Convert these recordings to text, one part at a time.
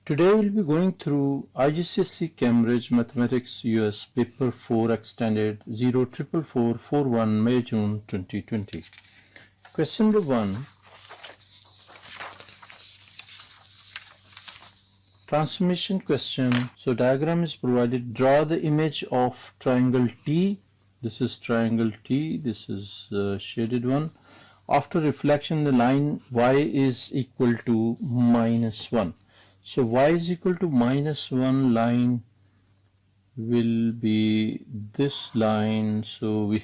Today we'll be going through IGCSE Cambridge Mathematics US Paper 4 Extended 04441 May-June 2020. Question number 1. Transformation question. So diagram is provided. Draw the image of triangle T. This is triangle T. This is shaded one. After reflection, the line y is equal to -1. So y is equal to -1 line will be this line. So we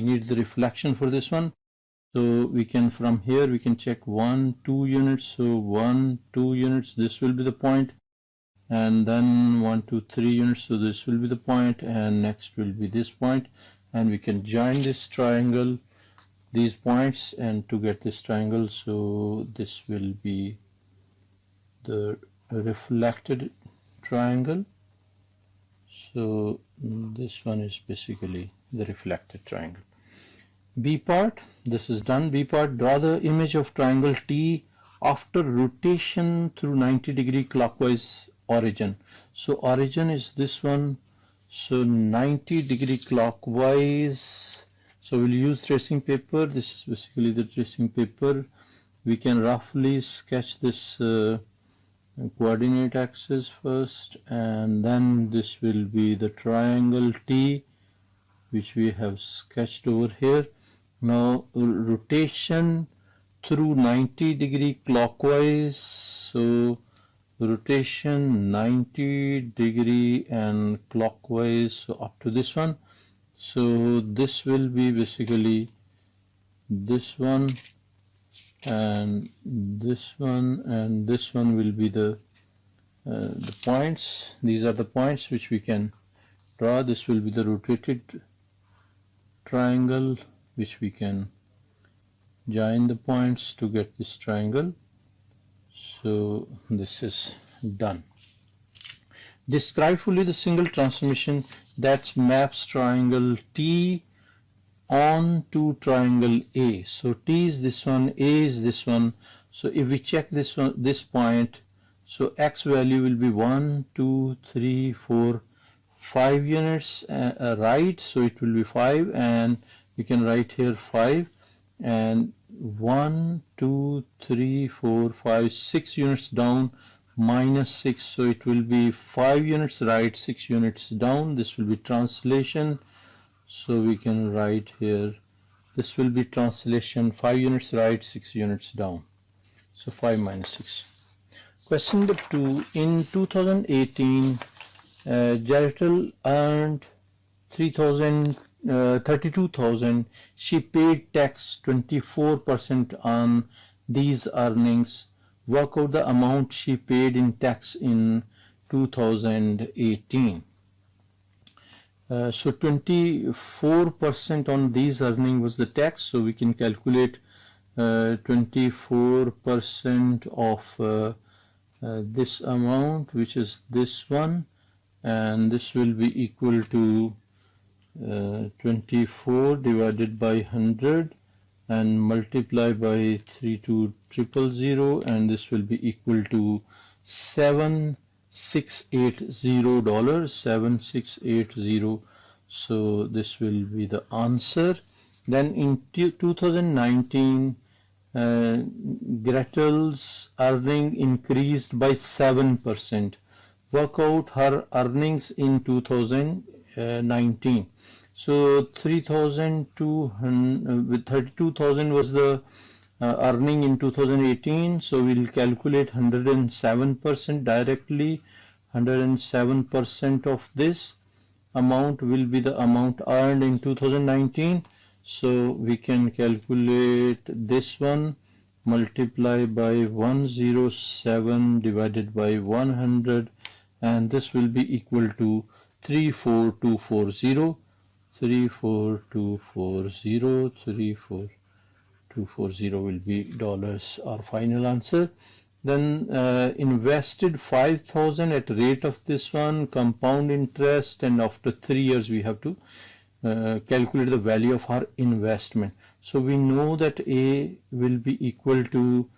need the reflection for this one. So we can, from here we can check 1, 2 units. So 1, 2 units, this will be the point, and then 1, 2, 3 units. So this will be the point, and next will be this point, and we can join this triangle, these points, and to get this triangle. So this will be the reflected triangle. So this one is basically the reflected triangle. B part, this is done. B part, draw the image of triangle T after rotation through 90-degree clockwise origin. So origin is this one, so 90-degree clockwise. So we'll use tracing paper. This is basically the tracing paper. We can roughly sketch this coordinate axis first, and then this will be the triangle T, which we have sketched over here. Now rotation through 90-degree clockwise. So rotation 90-degree and clockwise, so up to this one. So this will be basically this one, and this one, and this one will be the points. These are the points which we can draw. This will be the rotated triangle, which we can join the points to get this triangle. So this is done. Describe fully the single transformation that maps triangle T onto triangle A. So T is this one, A is this one. So if we check this one, this point, so X value will be 1, 2, 3, 4, 5 units right. So it will be 5, and we can write here 5, and 1, 2, 3, 4, 5, 6 units down, -6. So it will be 5 units right, 6 units down. This will be translation. So we can write here, this will be translation, 5 units right, 6 units down. So 5 minus 6. Question number 2. In 2018, Jarital earned 32,000. She paid tax 24% on these earnings. Work out the amount she paid in tax in 2018. So 24% on these earnings was the tax. So we can calculate 24% of this amount, which is this one, and this will be equal to 24 divided by 100 and multiply by 32,000, and this will be equal to $7,680. So this will be the answer. Then in 2019, Gretel's earning increased by 7%. Work out her earnings in 2019. So 32,000 was the earning in 2018. So we'll calculate 107% directly. 107% of this amount will be the amount earned in 2019. So we can calculate this one, multiply by 107 divided by 100, and this will be equal to 34240. 34240 will be dollars, our final answer. Then invested 5,000 at rate of this one, compound interest, and after 3 years we have to calculate the value of our investment. So we know that A will be equal to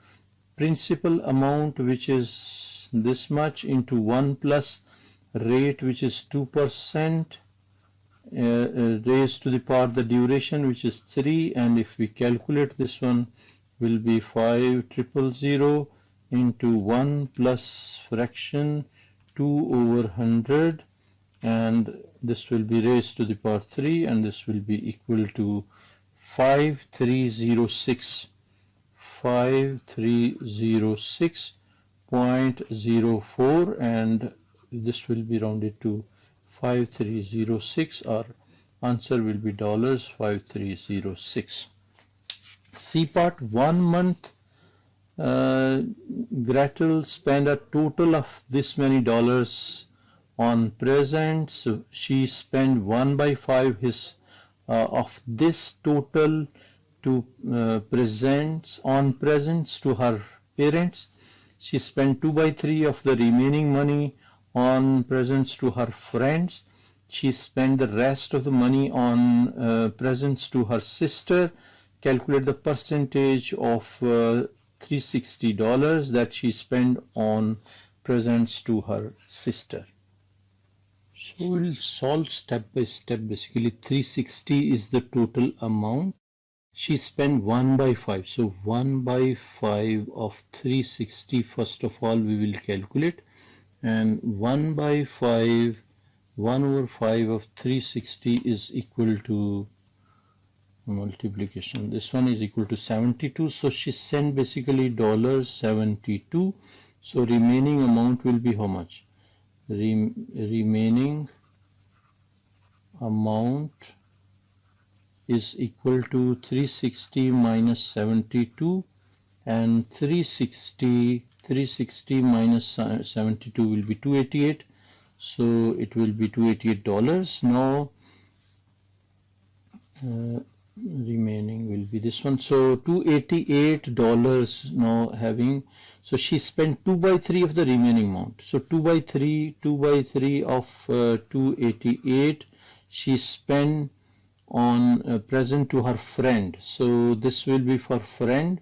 principal amount, which is this much into 1 plus rate, which is 2%, raised to the power the duration, which is 3, and if we calculate this one, will be 5,000 into 1 plus fraction 2 over 100, and this will be raised to the power 3, and this will be equal to 5306.04, and this will be rounded to 5306. Our answer will be $5306. C part, 1 month. Gretel spent a total of this many dollars on presents. She spent 1/5 of this total to presents to her parents. She spent 2/3 of the remaining money on presents to her friends. She spent the rest of the money on presents to her sister. Calculate the percentage of $360 that she spent on presents to her sister. So we'll solve step by step. Basically, 360 is the total amount. She spent 1/5. So 1/5 of 360, first of all, we will calculate. And 1/5, 1/5 of 360 is equal to multiplication. This one is equal to 72. So she sent basically $72. So remaining amount will be how much? Remaining amount is equal to 360 minus 72, and 360 minus 72 will be 288. So it will be $288. Now remaining will be this one. So $288 now having. So she spent 2/3 of the remaining amount. So 2/3 of 288 she spent on a present to her friend. So this will be for friend.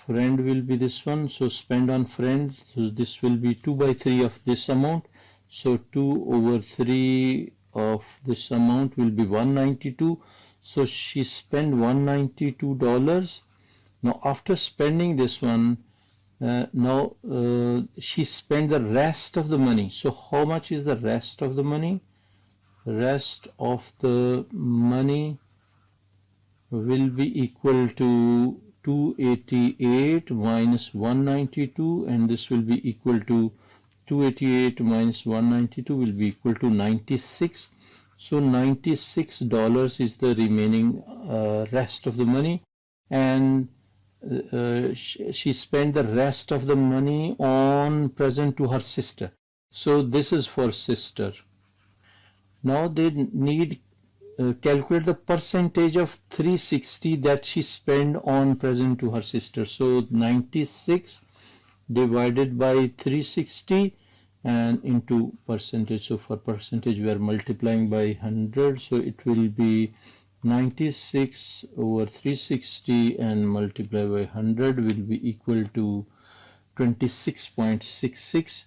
Friend will be this one. So spend on friend. So this will be 2/3 of this amount. So 2/3 of this amount will be 192. So she spent $192. Now after spending this one, she spent the rest of the money. So how much is the rest of the money? Rest of the money will be equal to 288 minus 192, and this will be equal to 288 minus 192 will be equal to 96. So $96 is the remaining rest of the money, and she spent the rest of the money on present to her sister. So this is for sister. Now they need calculate the percentage of 360 that she spent on present to her sister. So 96 divided by 360 and into percentage. So for percentage we are multiplying by 100. So it will be 96 over 360 and multiply by 100 will be equal to 26.66.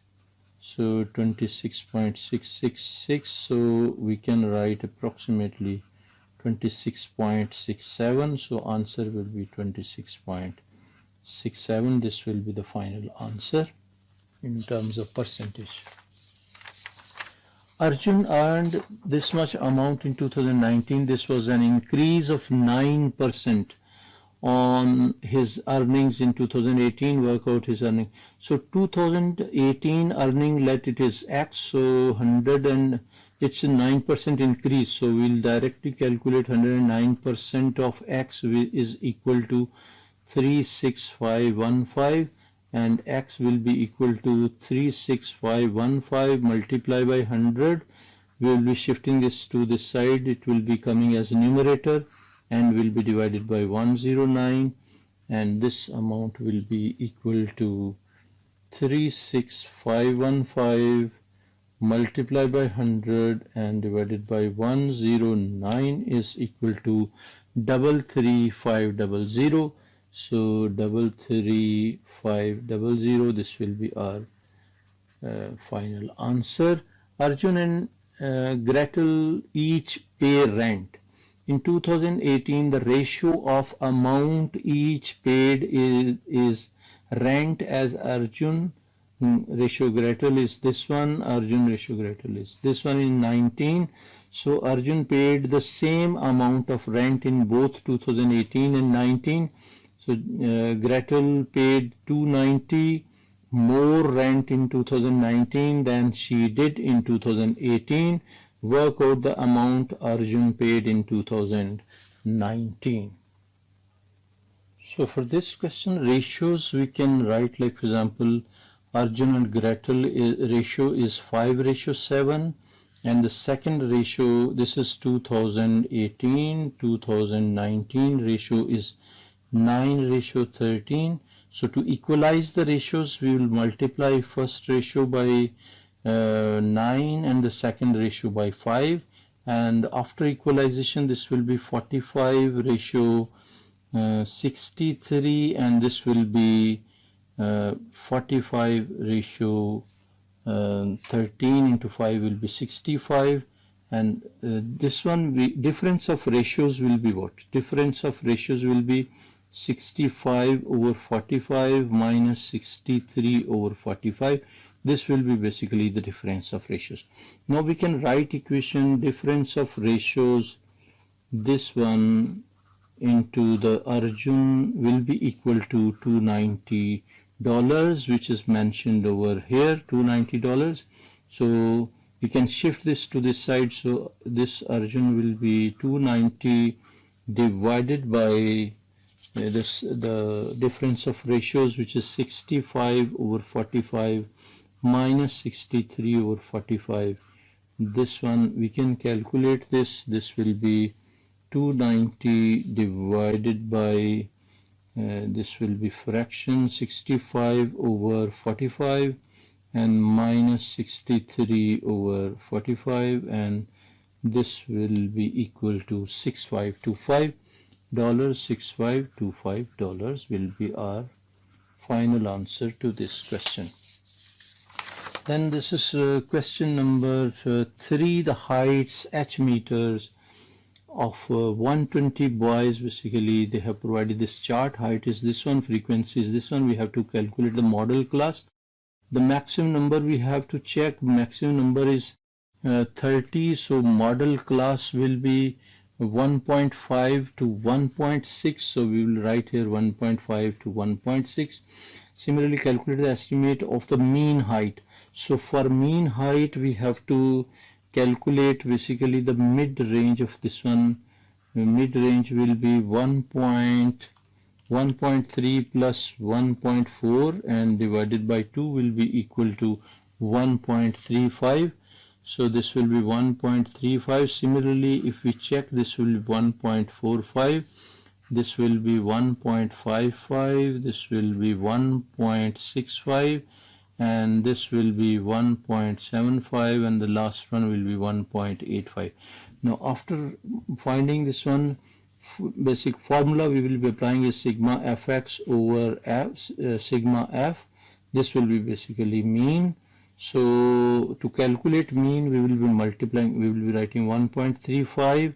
So 26.666. So we can write approximately 26.67. So answer will be 26.67. This will be the final answer in terms of percentage. Arjun earned this much amount in 2019. This was an increase of 9% on his earnings in 2018. Work out his earning. So 2018 earning, let it is X. So 100, and it's a 9% increase. So we'll directly calculate 109% of X is equal to 36515, and X will be equal to 36515 multiplied by 100. We will be shifting this to this side. It will be coming as a numerator and will be divided by 109, and this amount will be equal to 36515 multiplied by 100 and divided by 109 is equal to 33500. So 33500, this will be our final answer. Arjun and Gretel each pay rent. In 2018, the ratio of amount each paid is rent as Arjun ratio Gretel is this one, Arjun ratio Gretel is this one in 19. So Arjun paid the same amount of rent in both 2018 and 19. So Gretel paid 290 more rent in 2019 than she did in 2018. Work out the amount Arjun paid in 2019. So for this question, ratios we can write, like for example, Arjun and Gretel ratio is 5:7, and the second ratio, this is 2018, 2019 ratio is 9:13. So to equalize the ratios, we will multiply first ratio by 9 and the second ratio by 5, and after equalization this will be 45:63, and this will be 45:13 into 5 will be 65, and this one difference of ratios will be what? Difference of ratios will be 65/45 minus 63/45. This will be basically the difference of ratios. Now we can write equation difference of ratios, this one into the Arjun will be equal to $290, which is mentioned over here, $290. So we can shift this to this side. So this Arjun will be 290 divided by the difference of ratios, which is 65/45 minus 63/45. This one we can calculate this. This will be 290 divided by this will be fraction 65/45 and minus 63/45, and this will be equal to $6525. $6525 will be our final answer to this question. Then this is question number 3. The heights h meters of 120 boys, basically they have provided this chart. Height is this one, frequency is this one. We have to calculate the model class. The maximum number we have to check, maximum number is 30, so model class will be 1.5 to 1.6, so we will write here 1.5 to 1.6. Similarly, calculate the estimate of the mean height. So for mean height we have to calculate basically the mid range of this one. Mid range will be 1.3 plus 1.4 and divided by 2 will be equal to 1.35. So this will be 1.35. Similarly, if we check, this will be 1.45, this will be 1.55, this will be 1.65, and this will be 1.75, and the last one will be 1.85. Now after finding this one, basic formula we will be applying is sigma fx over f, sigma f. This will be basically mean. So to calculate mean, we will be multiplying, we will be writing 1.35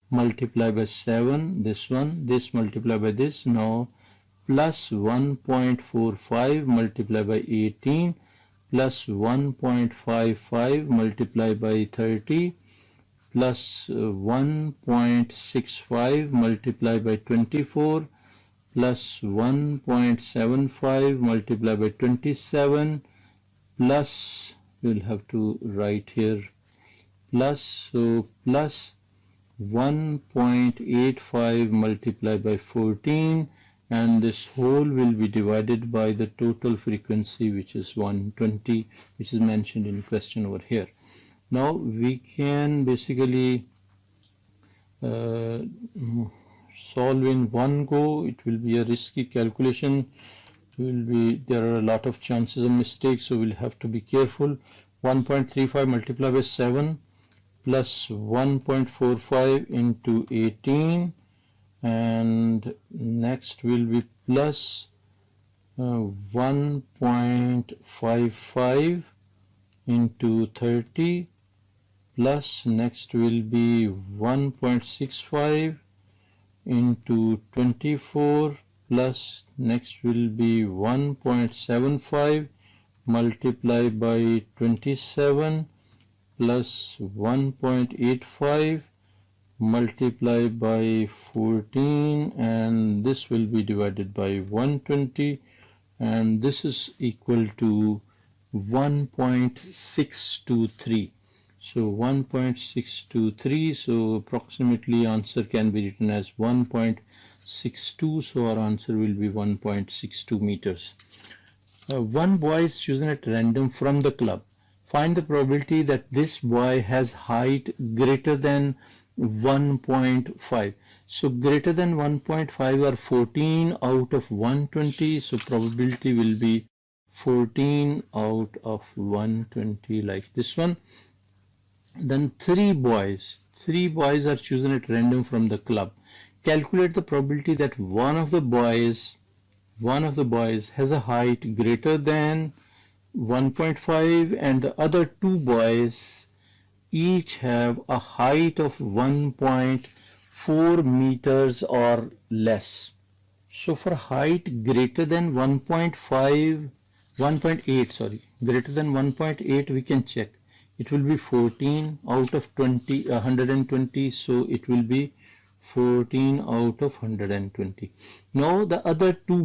multiplied by 7, this one, this multiplied by this, now plus 1.45 multiplied by 18 plus 1.55 multiplied by 30 plus 1.65 multiplied by 24 plus 1.75 multiplied by 27 plus, we will have to write here plus, so plus 1.85 multiplied by 14, and this whole will be divided by the total frequency, which is 120, which is mentioned in question over here. Now we can basically solve in one go. It will be a risky calculation. There are a lot of chances of mistakes, so we'll have to be careful. 1.35 multiplied by 7 plus 1.45 into 18, and next will be plus 1.55 into 30 plus next will be 1.65 into 24 plus next will be 1.75 multiplied by 27 plus 1.85 multiplied by 14, and this will be divided by 120, and this is equal to 1.623. So 1.623, so approximately answer can be written as 1.62, so our answer will be 1.62 meters. One boy is chosen at random from the club. Find the probability that this boy has height greater than 1.5. So greater than 1.5 are 14 out of 120, so probability will be 14 out of 120, like this one. Then three boys are chosen at random from the club. Calculate the probability that one of the boys has a height greater than 1.5 and the other two boys each have a height of 1.4 meters or less. So for height greater than 1.8, greater than 1.8, we can check. It will be 14 out of 120, so it will be 14 out of 120. Now the other two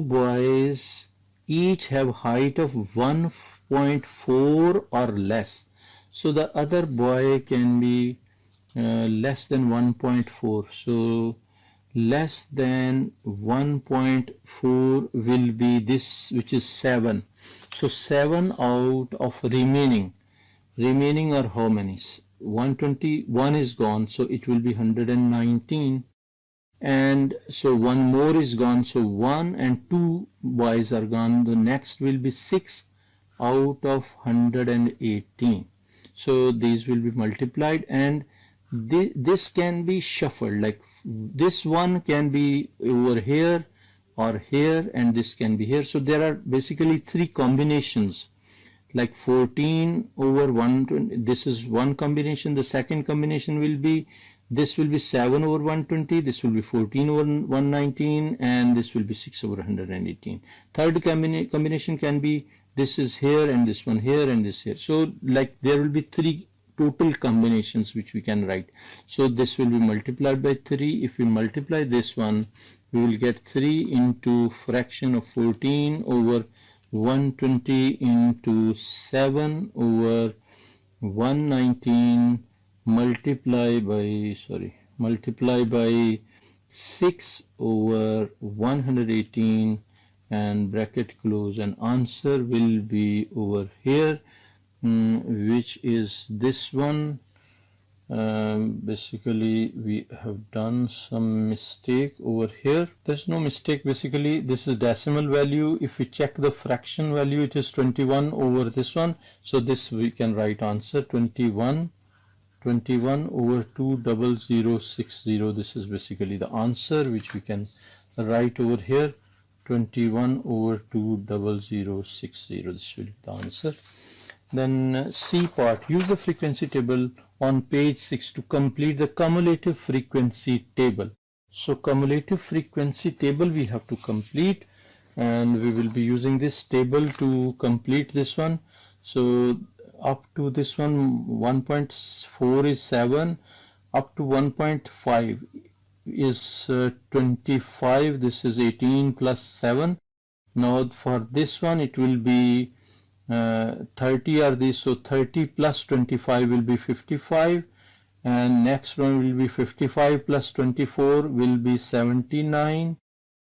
boys each have height of 1.4 or less. So the other boy can be less than 1.4. So less than 1.4 will be this, which is 7. So 7 out of remaining are how many? 121 is gone, so it will be 119, and so one more is gone, so 1 and 2 boys are gone. The next will be 6 out of 118. So these will be multiplied, and this can be shuffled, like this one can be over here or here, and this can be here. So there are basically three combinations, like 14 over 120. This is one combination. The second combination will be, this will be 7 over 120, this will be 14 over 119, and this will be 6 over 118. Third combination can be, this is here and this one here and this here. So like there will be three total combinations which we can write. So this will be multiplied by 3. If we multiply this one, we will get 3 into fraction of 14 over 120 into 7 over 119 multiply by 6 over 118 and bracket close, and answer will be over here, which is this one. Basically we have done some mistake over here. There's no mistake. Basically this is decimal value. If we check the fraction value, it is 21 over this one. So this we can write answer 21 over 20060. This is basically the answer which we can write over here, 21 over 20060. This will be the answer. Then C part, use the frequency table on page 6 to complete the cumulative frequency table. So cumulative frequency table we have to complete, and we will be using this table to complete this one. So up to this one, 1.4 is 7, up to 1.5 is 25. This is 18 plus 7. Now for this one it will be 30 are these, so 30 plus 25 will be 55, and next one will be 55 plus 24 will be 79,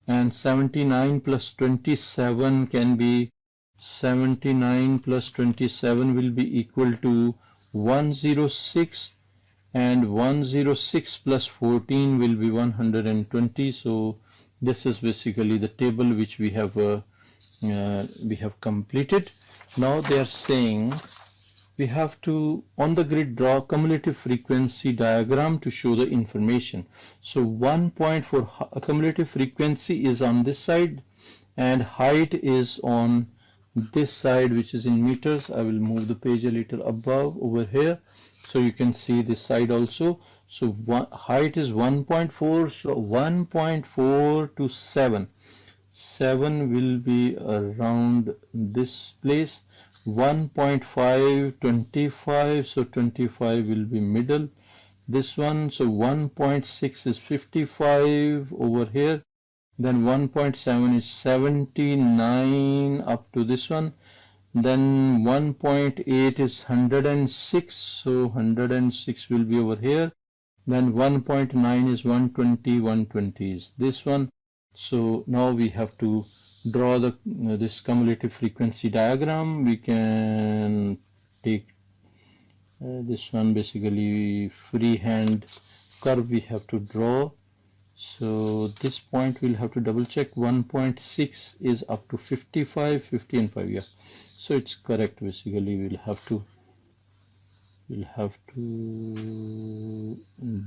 and 79 plus 27 can be 79 plus 27 will be equal to 106, and 106 plus 14 will be 120. So this is basically the table which we have completed. Now they are saying we have to, on the grid, draw cumulative frequency diagram to show the information. So 1 point for cumulative frequency is on this side and height is on this side, which is in meters. I will move the page a little above over here so you can see this side also. So height is 1.4, so 1.4 to 7 will be around this place. 1.5 25, so 25 will be middle, this one. So 1.6 is 55 over here, then 1.7 is 79 up to this one, then 1.8 is 106, so 106 will be over here, then 1.9 is 120, 120 is this one. So now we have to draw the this cumulative frequency diagram. We can take this one, basically freehand curve we have to draw. So this point we'll have to double check. 1.6 is up to 55, 50 and 5, yeah. So it's correct. Basically we'll have to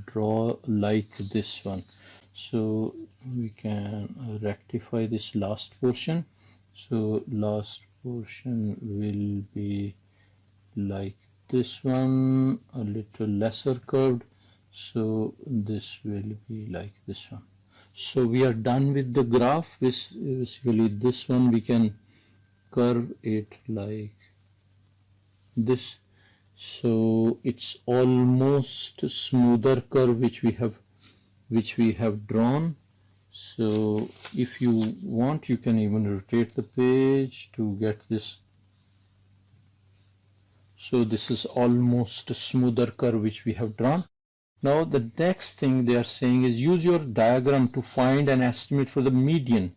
draw like this one. So we can rectify this last portion. So last portion will be like this one, a little lesser curved. So this will be like this one. So we are done with the graph. Basically this one we can curve it like this. So it's almost a smoother curve which we have drawn. So if you want, you can even rotate the page to get this. So this is almost a smoother curve which we have drawn. Now the next thing they are saying is use your diagram to find an estimate for the median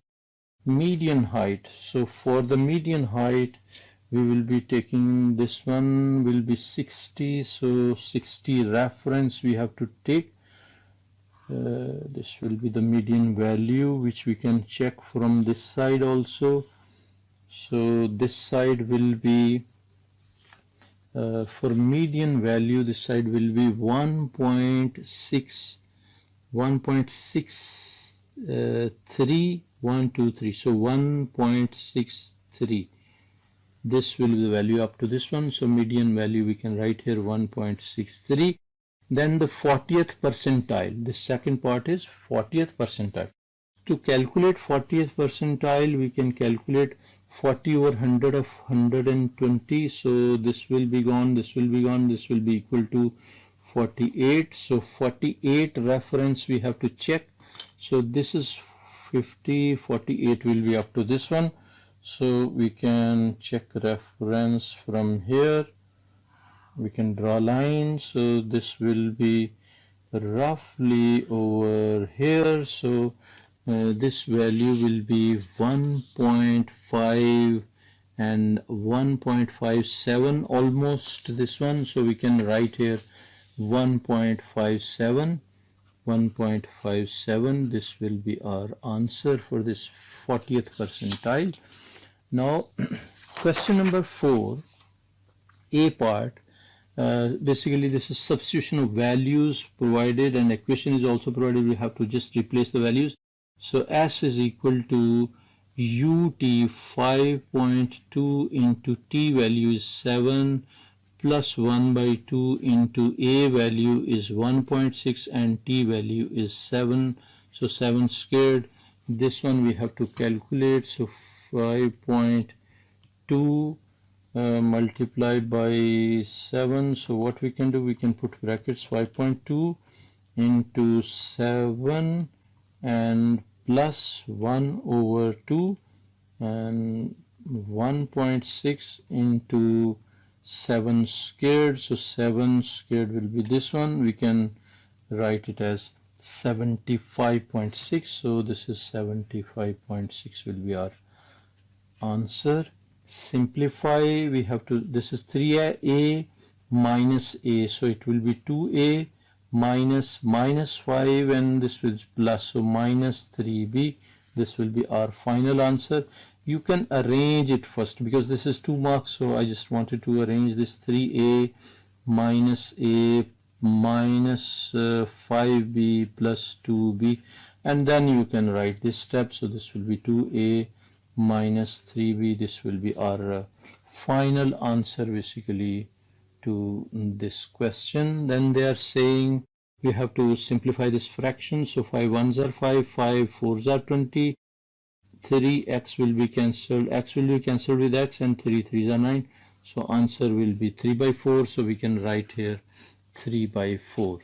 height. So for the median height we will be taking this one will be 60, so 60 reference we have to take. This will be the median value which we can check from this side also. So this side will be for median value, this side will be 1.6 1.63 123, so 1.63. This will be the value up to this one. So median value we can write here 1.63. Then the 40th percentile, the second part is 40th percentile. To calculate 40th percentile, we can calculate 40 over 100 of 120. So this will be gone, this will be gone, this will be equal to 48. So 48 reference we have to check. So this is 50, 48 will be up to this one. So we can check reference from here. We can draw lines. So this will be roughly over here. So this value will be 1.5 and 1.57, almost this one. So we can write here 1.57. 1.57. This will be our answer for this 40th percentile. Now question number 4, A part. Basically this is substitution of values provided and equation is also provided. We have to just replace the values. So S is equal to UT 5.2 into T value is 7 plus 1 by 2 into A value is 1.6 and T value is 7. So 7 squared. This one we have to calculate. So 5.2 multiplied by 7. So what we can do, we can put brackets 5.2 into 7 and plus 1 over 2 and 1.6 into 7 squared. So 7 squared will be this one. We can write it as 75.6. So this is 75.6 will be our answer. Simplify, we have to, this is 3a minus a, so it will be 2a minus 5 and this is plus, so minus 3b. This will be our final answer. you can arrange it first, because this is 2 marks, so I just wanted to arrange this 3a minus a minus 5b plus 2b, and then you can write this step. So this will be 2a minus 3b. This will be our final answer basically to this question. Then they are saying we have to simplify this fraction. So 5 ones are 5, 5 fours are 20, 3x will be cancelled, x will be cancelled with x, and 3 threes are 9. So answer will be 3 by 4. So we can write here 3 by 4.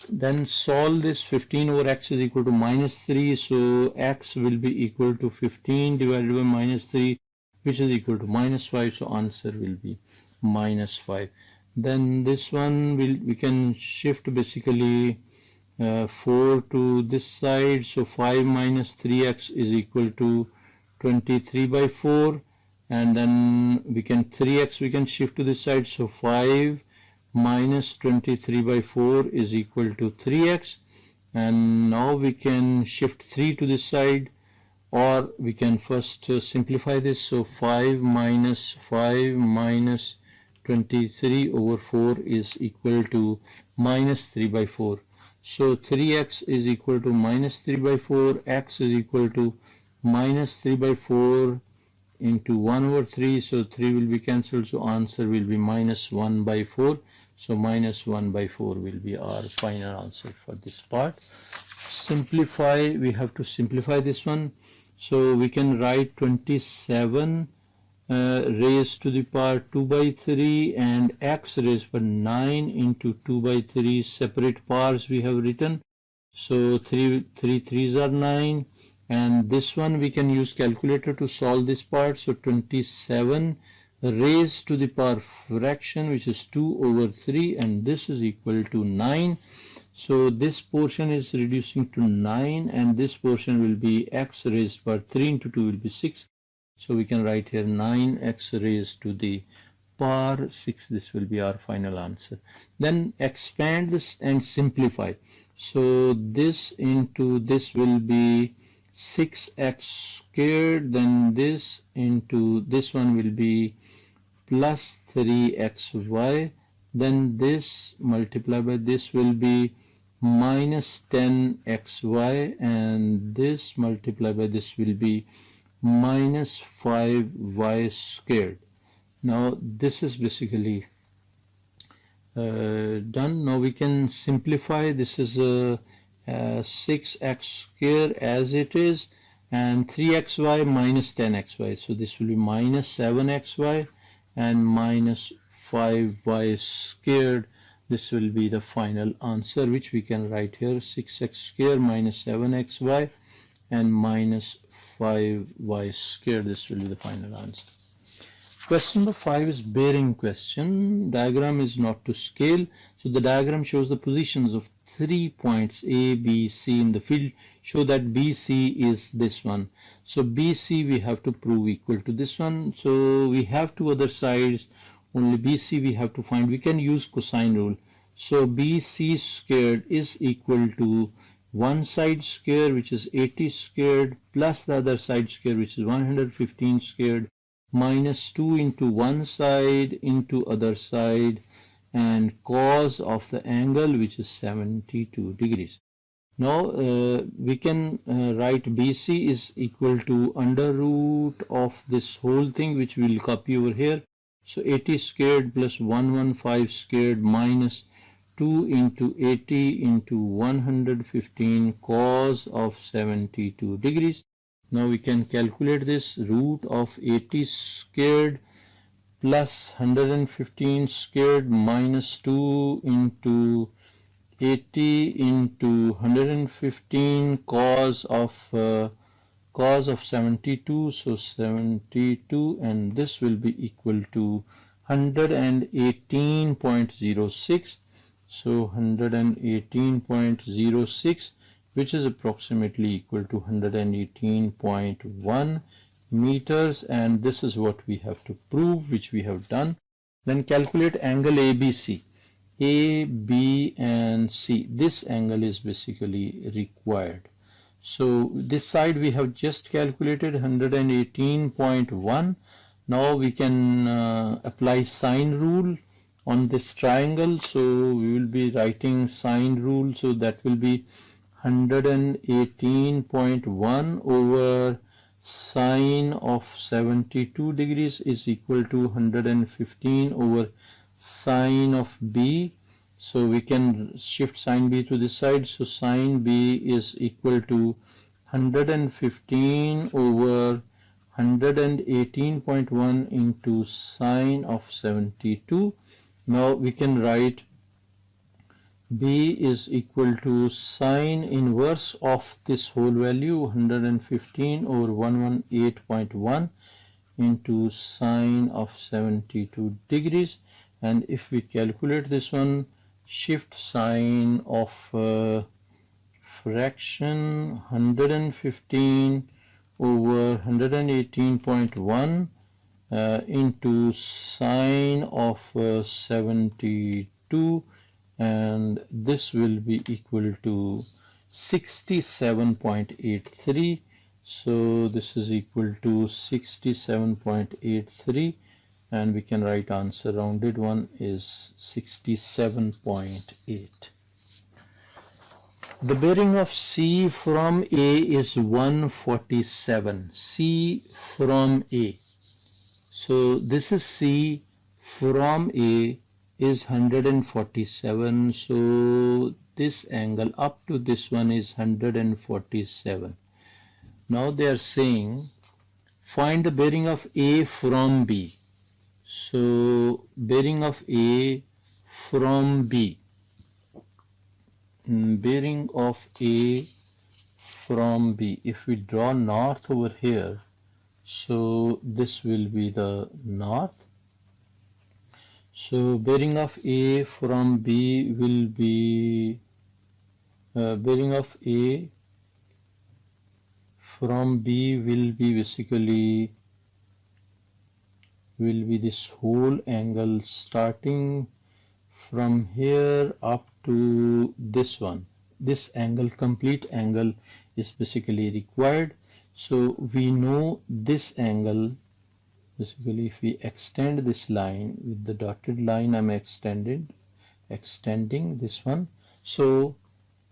Then solve this. 15 over x is equal to minus 3. So x will be equal to 15 divided by minus 3, which is equal to minus 5. So answer will be minus 5. Then this one we can shift basically 4 to this side. So 5 minus 3x is equal to 23 by 4. And then we can 3x we can shift to this side. So 5 minus 23 by 4 is equal to 3x. And now we can shift 3 to this side, or we can first simplify this. So 5 minus 23 over 4 is equal to minus 3 by 4. So 3x is equal to minus 3 by 4, x is equal to minus 3 by 4 into 1 over 3. So 3 will be cancelled, so answer will be minus 1 by 4. So minus 1 by 4 will be our final answer for this part. Simplify, we have to simplify this one. So we can write 27 raised to the power 2 by 3 and x raised to 9 into 2 by 3 separate powers we have written. So 3 3s are 9, and this one we can use calculator to solve this part. So 27 raised to the power fraction, which is 2 over 3, and this is equal to 9. So this portion is reducing to 9, and this portion will be x raised to power 3 into 2 will be 6. So we can write here 9x raised to the power 6. This will be our final answer. Then expand this and simplify. So this into this will be 6x squared. Then this into this one will be plus 3xy. Then this multiplied by this will be minus 10xy, and this multiplied by this will be minus 5y squared. Now this is basically done. Now we can simplify. This is 6x squared as it is, and 3xy minus 10xy. So this will be minus 7xy and minus 5y squared. This will be the final answer, which we can write here 6x squared minus 7xy and minus 5y squared. This will be the final answer. Question number 5 is bearing question. Diagram is not to scale. So the diagram shows the positions of 3 points A, B, C in the field. Show that BC is this one. So BC we have to prove equal to this one. So we have two other sides. Only BC we have to find. We can use cosine rule. So BC squared is equal to one side square, which is 80 squared, plus the other side square, which is 115 squared, minus 2 into one side into other side, and cos of the angle, which is 72 degrees. Now we can write BC is equal to under root of this whole thing, which we will copy over here. So 80 squared plus 115 squared minus 2 into 80 into 115 cos of 72 degrees. Now we can calculate this. Root of 80 squared plus 115 squared minus 2 into 80 into 115 cos of 72. So 72, and this will be equal to 118.06. So 118.06, which is approximately equal to 118.1 meters, and this is what we have to prove, which we have done. Then calculate angle ABC. A, B and C. This angle is basically required. So this side we have just calculated 118.1. Now we can apply sine rule on this triangle. So we will be writing sine rule. So that will be 118.1 over sine of 72 degrees is equal to 115 over sine of B. So we can shift sine B to this side. So sine B is equal to 115 over 118.1 into sine of 72. Now we can write B is equal to sine inverse of this whole value 115 over 118.1 into sine of 72 degrees. And if we calculate this one, shift sign of fraction 115 over 118.1 into sine of 72, and this will be equal to 67.83. So this is equal to 67.83, and we can write answer rounded one is 67.8. The bearing of C from A is 147. C from A. So this is C from A is 147. So this angle up to this one is 147. Now they are saying find the bearing of A from B. So bearing of A from B. Bearing of A from B. If we draw north over here, so this will be the north. So bearing of A from B will be bearing of A from B will be basically this whole angle starting from here up to this one. This angle, complete angle, is basically required. So we know this angle. Basically, if we extend this line with the dotted line, I'm extending this one. So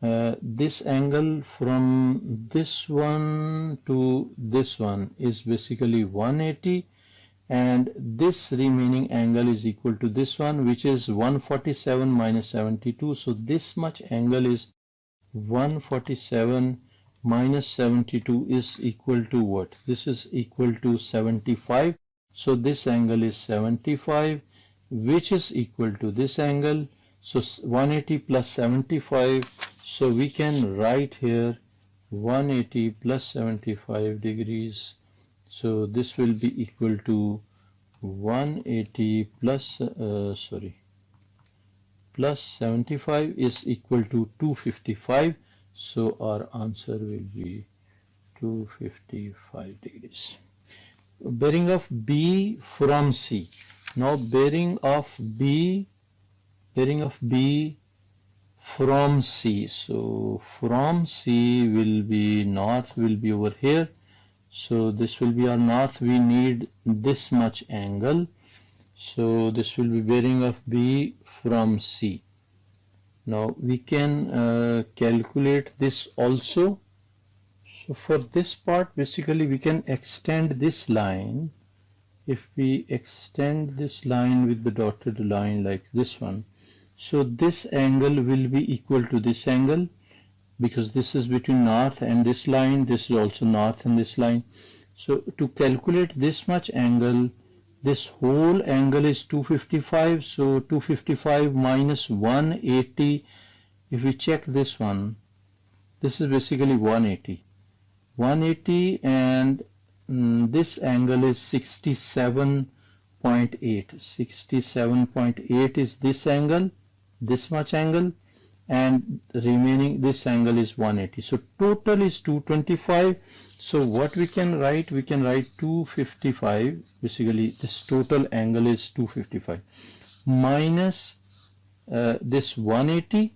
this angle from this one to this one is basically 180, and this remaining angle is equal to this one, which is 147 minus 72. So this much angle is 147 minus 72 is equal to what? This is equal to 75. So this angle is 75, which is equal to this angle. So 180 plus 75. So we can write here 180 plus 75 degrees. So this will be equal to 180 plus plus 75 is equal to 255. So our answer will be 255 degrees. Bearing of B from C. Now bearing of B from C. So from C will be north, will be over here. So this will be our north. We need this much angle. So this will be bearing of B from C. Now we can calculate this also. So for this part, basically we can extend this line. If we extend this line with the dotted line like this one, so this angle will be equal to this angle, because this is between north and this line. This is also north and this line. So to calculate this much angle, this whole angle is 255. So 255 minus 180. If we check this one, this is basically 180. 180, and this angle is 67.8. 67.8 is this angle, this much angle, and remaining this angle is 180. So total is 225. So what we can write? We can write 255. Basically this total angle is 255 minus this 180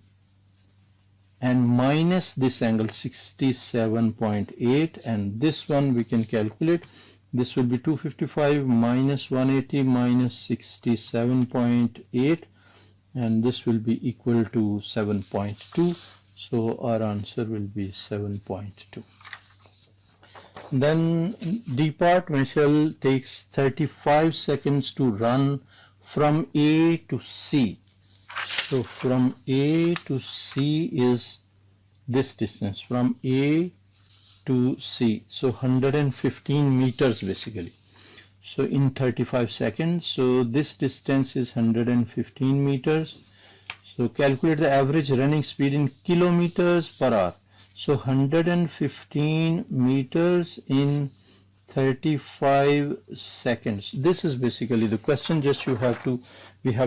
and minus this angle 67.8, and this one we can calculate. This will be 255 minus 180 minus 67.8, and this will be equal to 7.2. So our answer will be 7.2. Then D part, Michelle takes 35 seconds to run from A to C. So from A to C is this distance, from A to C. So 115 meters basically. So in 35 seconds, so this distance is 115 meters. So calculate the average running speed in kilometers per hour. So 115 meters in 35 seconds. This is basically the question. Just we have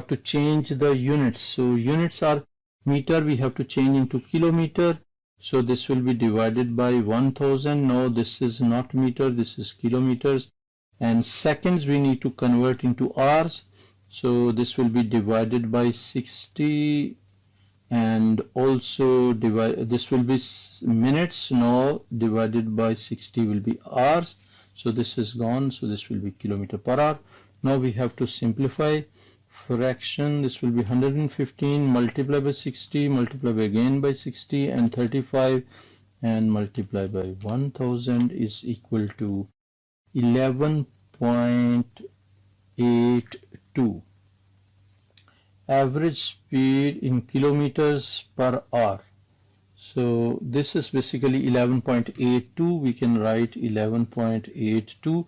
to change the units. So units are meter, we have to change into kilometer. So this will be divided by 1000. No, this is not meter, this is kilometers. And seconds we need to convert into hours. So this will be divided by 60, and also this will be minutes. No, divided by 60 will be hours. So this is gone, so this will be kilometer per hour. Now we have to simplify fraction. This will be 115 multiplied by 60, multiplied again by 60, and 35, and multiplied by 1000 is equal to 11.82. Average speed in kilometers per hour. So this is basically 11.82. We can write 11.82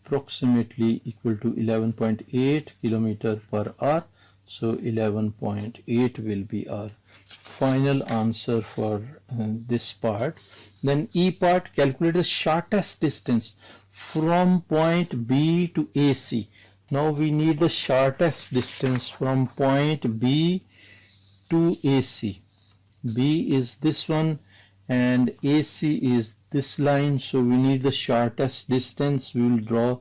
approximately equal to 11.8 kilometer per hour. So 11.8 will be our final answer for this part. Then E part, calculate the shortest distance from point B to AC. Now we need the shortest distance from point B to AC. B is this one and AC is this line, so we need the shortest distance. We will draw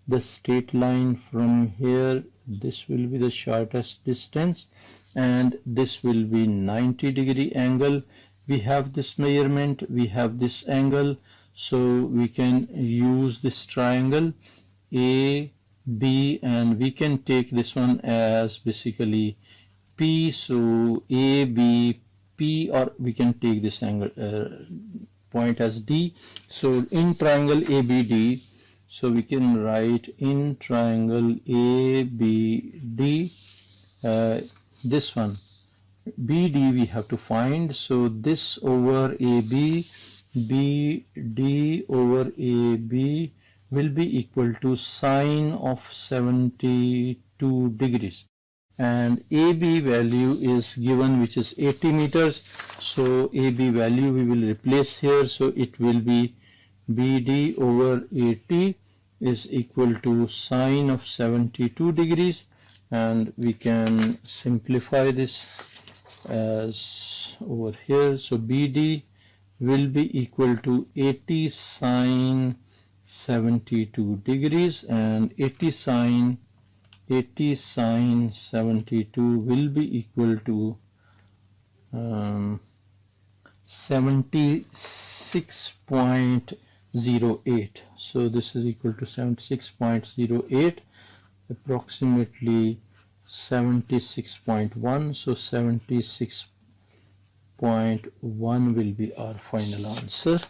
the straight line from here. This will be the shortest distance, and this will be 90-degree angle. We have this measurement, we have this angle, so we can use this triangle A, B, and we can take this one as basically P. So A, B, P, or we can take this angle point as D. So in triangle ABD, so we can write in triangle ABD, this one BD we have to find. So this over AB, BD over AB will be equal to sine of 72 degrees, and AB value is given, which is 80 meters. So AB value we will replace here, so it will be BD over 80 is equal to sine of 72 degrees, and we can simplify this as over here. So BD will be equal to 80 sine 72 degrees, and 80 sine 72 will be equal to 76.08. So this is equal to 76.08, approximately 76.1. So 76.1 will be our final answer.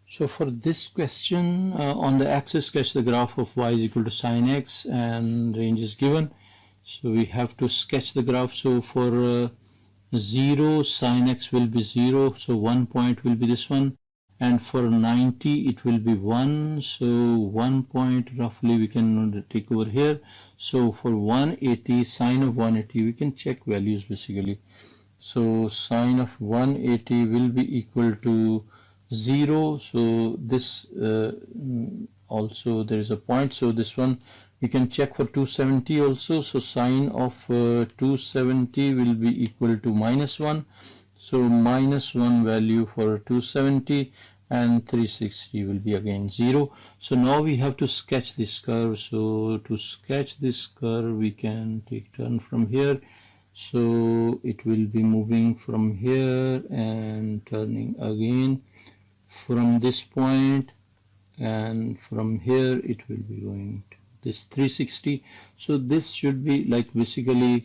So for this question, on the axis, sketch the graph of y is equal to sine x, and range is given. So we have to sketch the graph. So for 0, sine x will be 0, so 1 point will be this one, and for 90 it will be 1, so 1 point roughly we can take over here. So for 180, sine of 180, we can check values basically. So sine of 180 will be equal to 0. So this also there is a point, so this one we can check for 270 also. So sine of 270 will be equal to -1. So -1 value for 270, and 360 will be again 0. So now we have to sketch this curve. So to sketch this curve, we can take turn from here. So it will be moving from here and turning again from this point, and from here it will be going to this 360. So this should be like basically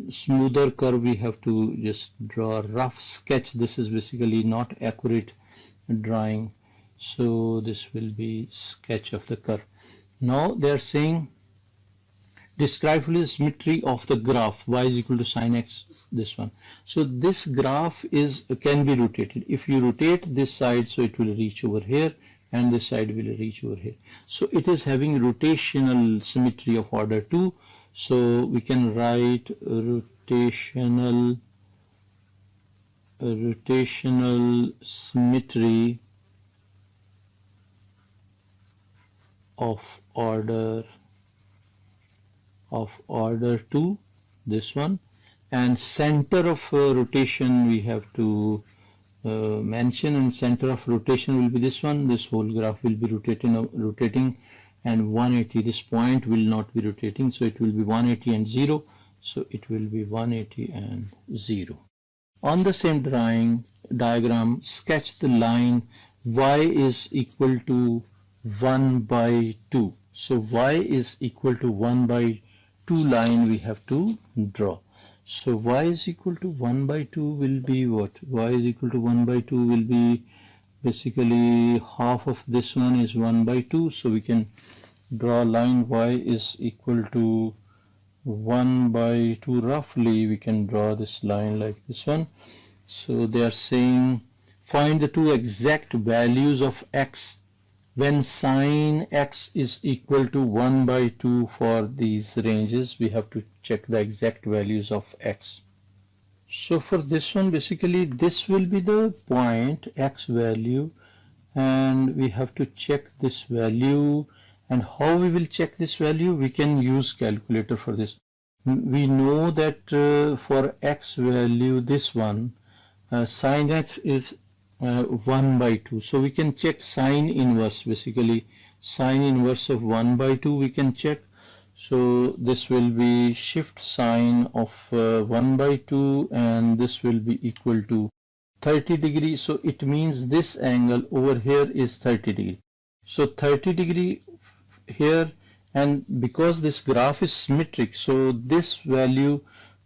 smoother curve. We have to just draw a rough sketch. This is basically not accurate drawing, so this will be sketch of the curve. Now they are saying describe the symmetry of the graph y is equal to sine x, this one. So this graph can be rotated. If you rotate this side, so it will reach over here, and this side will reach over here. So it is having rotational symmetry of order 2. So we can write rotational symmetry of order 2, this one, and center of rotation we have to mention, and center of rotation will be this one. This whole graph will be rotating, and 180, this point will not be rotating, so it will be 180 and 0. So it will be 180 and 0. On the same diagram, sketch the line y is equal to 1 by 2. So y is equal to 1 by 2 line we have to draw. So y is equal to 1 by 2 will be what? Y is equal to 1 by 2 will be basically half of this one is 1 by 2. So we can draw a line y is equal to 1 by 2 roughly. We can draw this line like this one. So they are saying find the two exact values of x when sine x is equal to 1 by 2 for these ranges. We have to check the exact values of x. So for this one, basically this will be the point x value, and we have to check this value. And how we will check this value? We can use calculator for this. We know that for x value, this one, sine x is 1 by 2. So we can check sine inverse, basically sine inverse of 1 by 2 we can check. So this will be shift sine of 1 by 2, and this will be equal to 30 degrees. So it means this angle over here is 30 degree. So 30 degree here, and because this graph is symmetric, so this value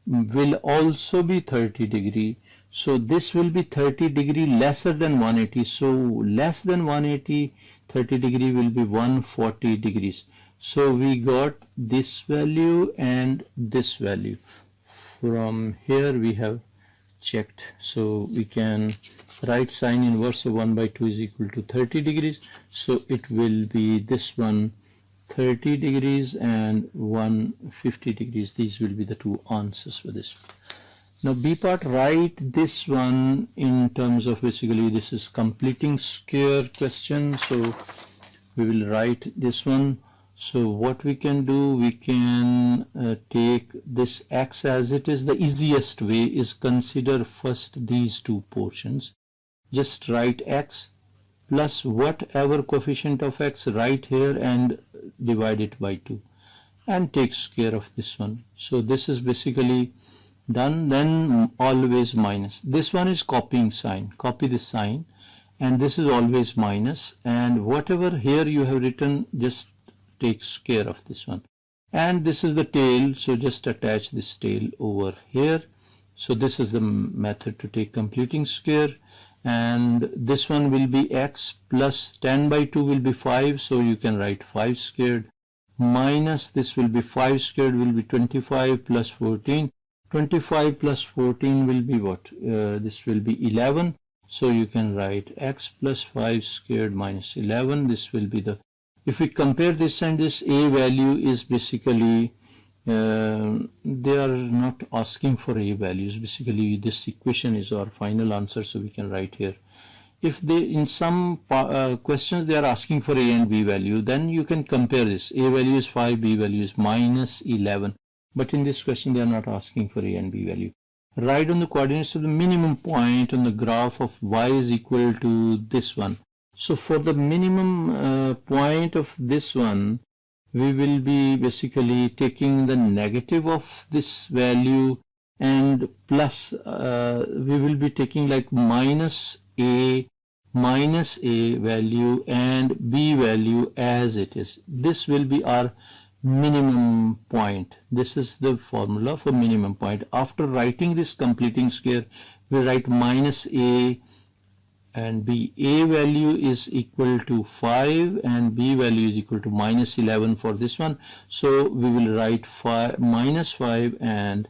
will also be 30 degree. So this will be 30 degree lesser than 180. So less than 180, 30 degree will be 140 degrees. So we got this value and this value. From here we have checked. So we can write sine inverse of 1 by 2 is equal to 30 degrees. So it will be this one 30 degrees and 150 degrees. These will be the two answers for this. Now B part, write this one in terms of basically this is completing square question. So we will write this one. So what we can do, we can take this x as it is. The easiest way is consider first these two portions. Just write x plus whatever coefficient of x right here and divide it by 2 and take square of this one. So this is basically done. Then always minus. This one is copying sign. Copy this sign, and this is always minus, and whatever here you have written, just take square of this one. And this is the tail, so just attach this tail over here. So this is the method to take completing square. And this one will be x plus 10 by 2 will be 5, so you can write 5 squared, minus this will be 5 squared will be 25 plus 14. 25 plus 14 will be what? This will be 11. So you can write x plus 5 squared minus 11. This will be the, if we compare this and this, a value is basically, they are not asking for a values. Basically this equation is our final answer, so we can write here. If they, in some questions they are asking for a and b value, then you can compare this. A value is 5, b value is minus 11. But in this question they are not asking for a and b value. write on the coordinates of the minimum point on the graph of y is equal to this one. So for the minimum point of this one, we will be basically taking the negative of this value and plus we will be taking like minus a value and b value as it is. This will be our minimum point. This is the formula for minimum point. After writing this completing square, we write minus a and b. A value is equal to 5 and b value is equal to minus 11 for this one. So we will write minus 5 and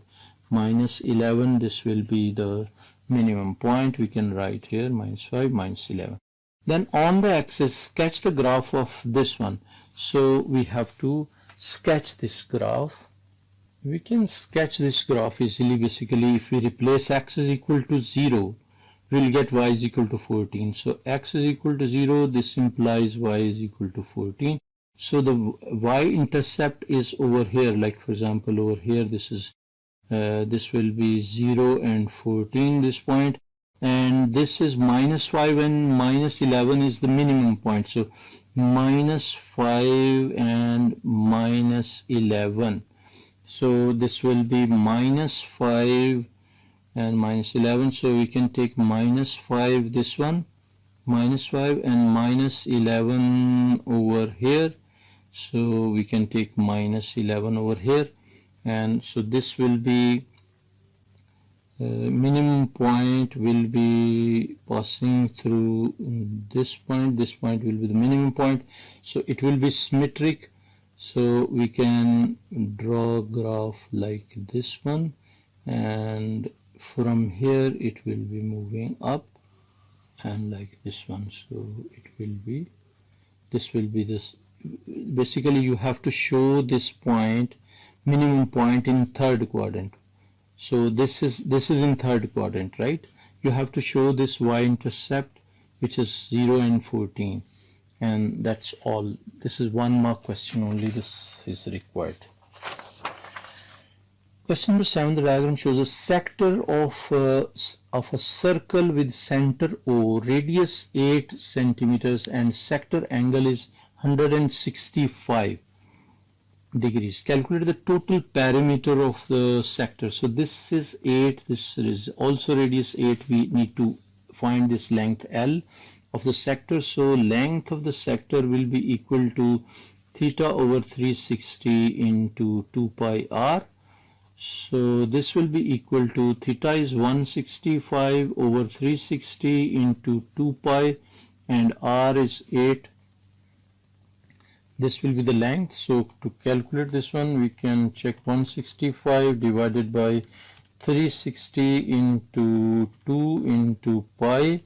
minus 11. This will be the minimum point. We can write here minus 5 minus 11. Then on the axis, sketch the graph of this one. So we have to sketch this graph. We can sketch this graph easily. Basically, if we replace x is equal to 0, we will get y is equal to 14. So x is equal to 0, this implies y is equal to 14. So the y-intercept is over here, like for example over here, this is this will be 0 and 14, this point, and this is minus 5 and minus 11 is the minimum point. So minus 5 and minus 11. So this will be minus 5 and minus 11. So we can take minus 5, this one, minus 5 and minus 11 over here. So we can take minus 11 over here. And so this will be minimum point will be passing through this point. This point will be the minimum point. So it will be symmetric. So we can draw a graph like this one, and from here it will be moving up and like this one. So it will be, this will be this. Basically you have to show this point, minimum point, in third quadrant. So this is in third quadrant, right? You have to show this y-intercept, which is 0 and 14, and that's all. This is 1 mark question only. This is required. Question number 7. The diagram shows a sector of a circle with center O, radius 8 centimeters, and sector angle is 165 degrees. Calculate the total perimeter of the sector. So this is 8, this is also radius 8. We need to find this length L of the sector. So length of the sector will be equal to theta over 360 into 2 pi r. So this will be equal to, theta is 165 over 360 into 2 pi and r is 8. This will be the length. So to calculate this one, we can check 165 divided by 360 into 2 into pi.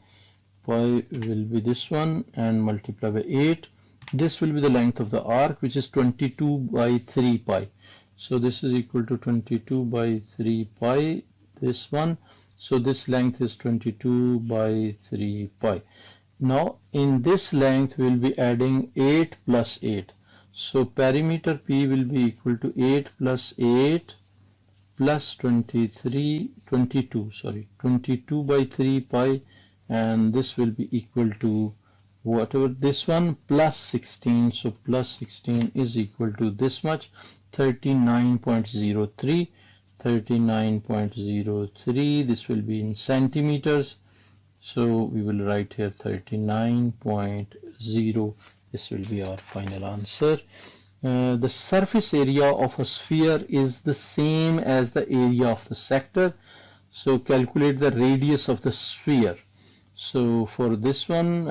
Pi will be this one, and multiply by 8. This will be the length of the arc, which is 22 by 3 pi. So this is equal to 22 by 3 pi, this one. So this length is 22 by 3 pi. Now in this length we will be adding 8 plus 8. So perimeter P will be equal to 8 plus 8 plus 22 by 3 pi, and this will be equal to whatever this one plus 16. So plus 16 is equal to this much, 39.03. 39.03. This will be in centimeters. So we will write here 39.0. This will be our final answer. The surface area of a sphere is the same as the area of the sector. So calculate the radius of the sphere. So for this one,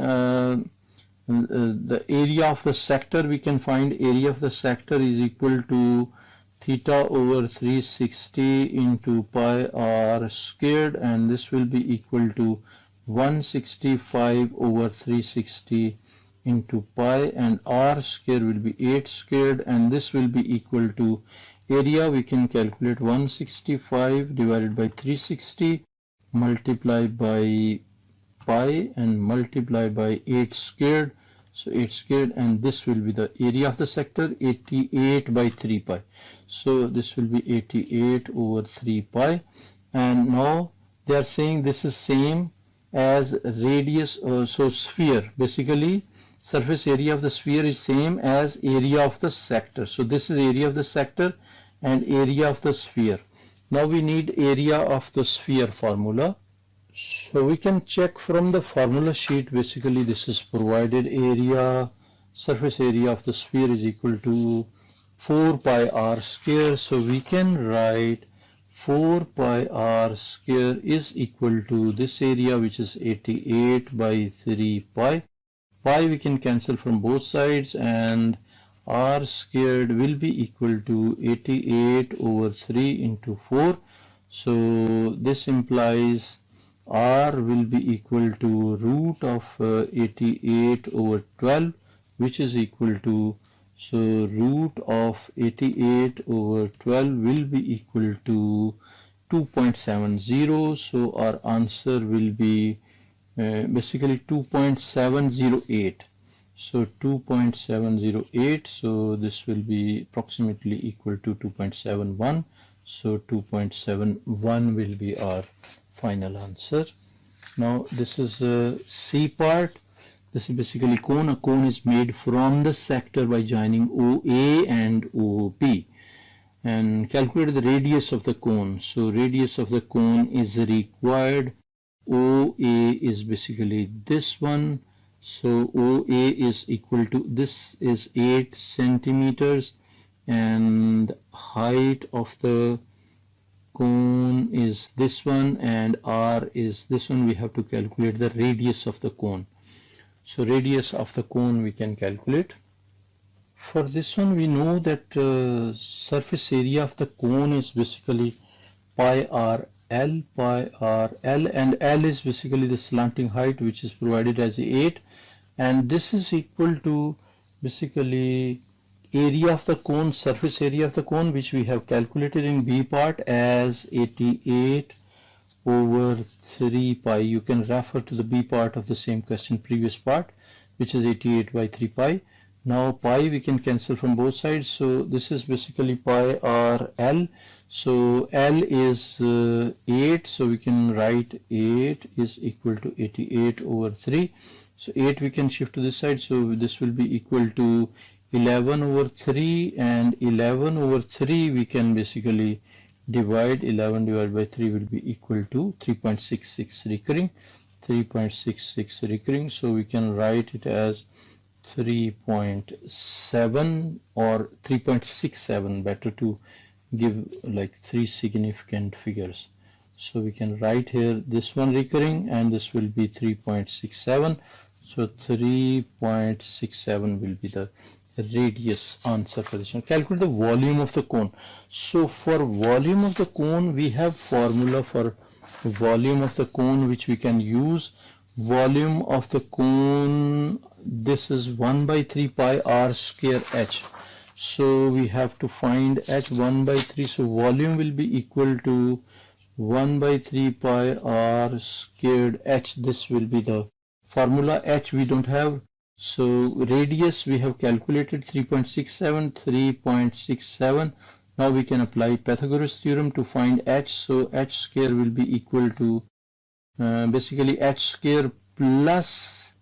the area of the sector, we can find area of the sector is equal to theta over 360 into pi r squared, and this will be equal to 165 over 360 into pi, and r square will be 8 squared, and this will be equal to area. We can calculate 165 divided by 360 multiply by pi and multiply by 8 squared. So 8 squared, and this will be the area of the sector, 88 by 3 pi. So this will be 88 over 3 pi. and now they are saying this is same as radius, so sphere, basically surface area of the sphere is same as area of the sector. So this is area of the sector and area of the sphere. Now we need area of the sphere formula. So we can check from the formula sheet. Basically this is provided, area, surface area of the sphere is equal to 4 pi r square. So we can write 4 pi r square is equal to this area, which is 88 by 3 pi. Pi we can cancel from both sides, and r squared will be equal to 88 over 3 into 4. So this implies r will be equal to root of 88 over 12, which is equal to, so root of 88 over 12 will be equal to 2.70. So our answer will be basically 2.708. So 2.708, so this will be approximately equal to 2.71. So 2.71 will be our final answer. Now this is C part. This is basically cone. A cone is made from the sector by joining OA and OB. And calculate the radius of the cone. So radius of the cone is required. OA is basically this one. So OA is equal to, this is 8 centimeters, and height of the cone is this one, and R is this one. We have to calculate the radius of the cone. So radius of the cone we can calculate. For this one we know that surface area of the cone is basically pi r L, and L is basically the slanting height, which is provided as 8, and this is equal to basically area of the cone, surface area of the cone, which we have calculated in B part as 88 over 3 pi. You can refer to the B part of the same question, previous part, which is 88 by 3 pi. Now pi we can cancel from both sides, so this is basically pi r L. So L is 8, so we can write 8 is equal to 88 over 3. So 8 we can shift to this side, so this will be equal to 11 over 3, and 11 over 3 we can basically divide. 11 divided by 3 will be equal to 3.66 recurring. 3.66 recurring, so we can write it as 3.7 or 3.67, better to give like 3 significant figures. So we can write here this one recurring, and this will be 3.67. So 3.67 will be the radius answer for this one. Calculate the volume of the cone. So for volume of the cone we have formula for volume of the cone which we can use. Volume of the cone, this is 1 by 3 pi r square h. So we have to find h 1 by 3. So volume will be equal to 1 by 3 pi r squared h. This will be the formula. H we don't have. So radius we have calculated 3.67, 3.67. Now we can apply Pythagoras theorem to find h. So h square will be equal to basically h square plus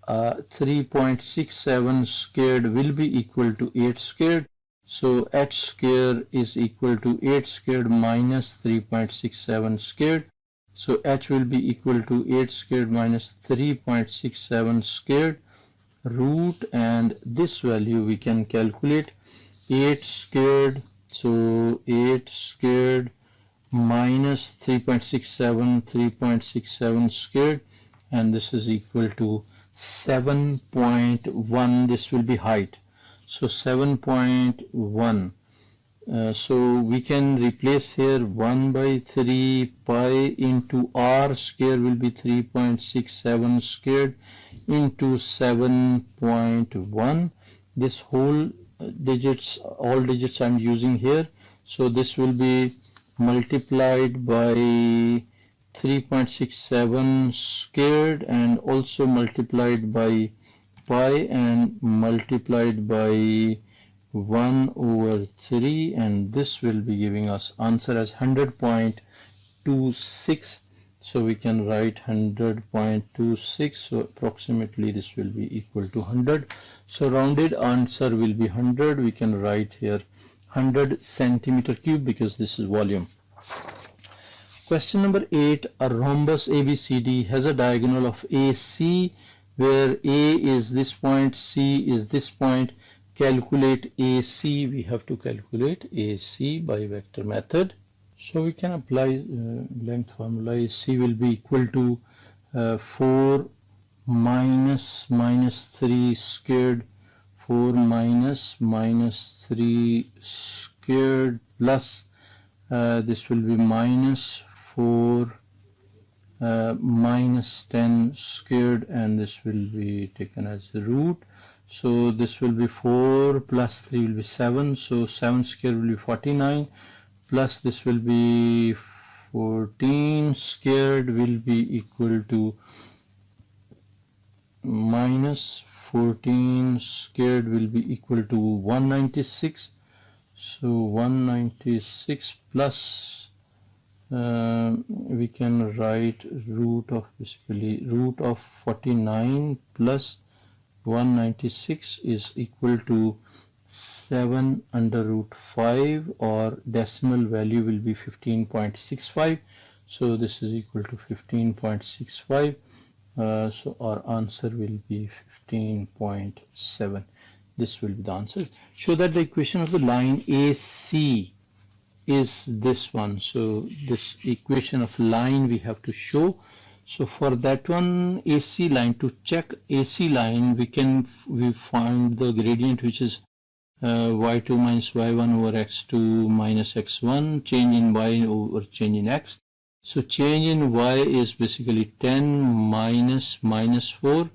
3.67 squared will be equal to 8 squared. So h square is equal to 8 squared minus 3.67 squared. So h will be equal to 8 squared minus 3.67 squared root, and this value we can calculate 8 squared. So 8 squared minus 3.67 squared, and this is equal to 7.1. This will be height. So 7.1. So we can replace here 1 by 3 pi into r square will be 3.67 squared into 7.1. This whole digits, all digits I'm using here. So this will be multiplied by 3.67 squared and also multiplied by pi and multiplied by 1 over 3, and this will be giving us answer as 100.2 100.26, so we can write 100.26, so approximately this will be equal to 100. So rounded answer will be 100. We can write here 100 centimeter cube because this is volume. Question number 8, a rhombus ABCD has a diagonal of AC where A is this point, C is this point. Calculate AC. We have to calculate AC by vector method. So we can apply length formula. AC will be equal to 4 minus 3 squared, 4 minus 3 squared plus this will be minus 4 minus 10 squared, and this will be taken as the root. So this will be 4 plus 3 will be 7, so 7 squared will be 49, plus this will be 14 squared will be equal to minus 14 squared will be equal to 196. So 196 plus we can write root of basically root of 49 plus 196 is equal to 7 under root 5, or decimal value will be 15.65. So this is equal to 15.65. So our answer will be 15.7. This will be the answer. Show that the equation of the line AC is this one. So this equation of line we have to show. So for that one, AC line, to check AC line, we find the gradient, which is y2 minus y1 over x2 minus x1, change in y over change in x. So change in y is basically 10 minus 4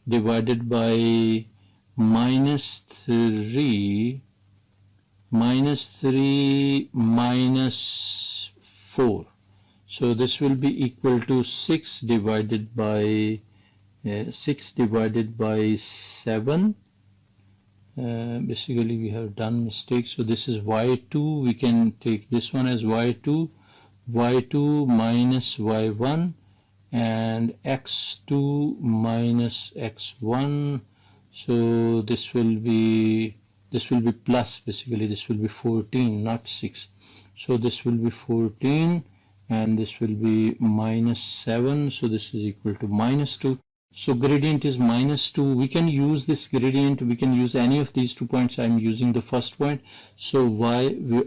divided by minus 3 minus 4. So this will be equal to 6 divided by 7. Basically we have done mistake. So this is y2. We can take this one as y2 minus y1, and x2 minus x1. So this will be plus, basically this will be 14, not 6. So this will be 14 and this will be minus 7. So this is equal to minus 2. So gradient is minus 2. We can use this gradient. We can use any of these 2 points. I am using the first point. So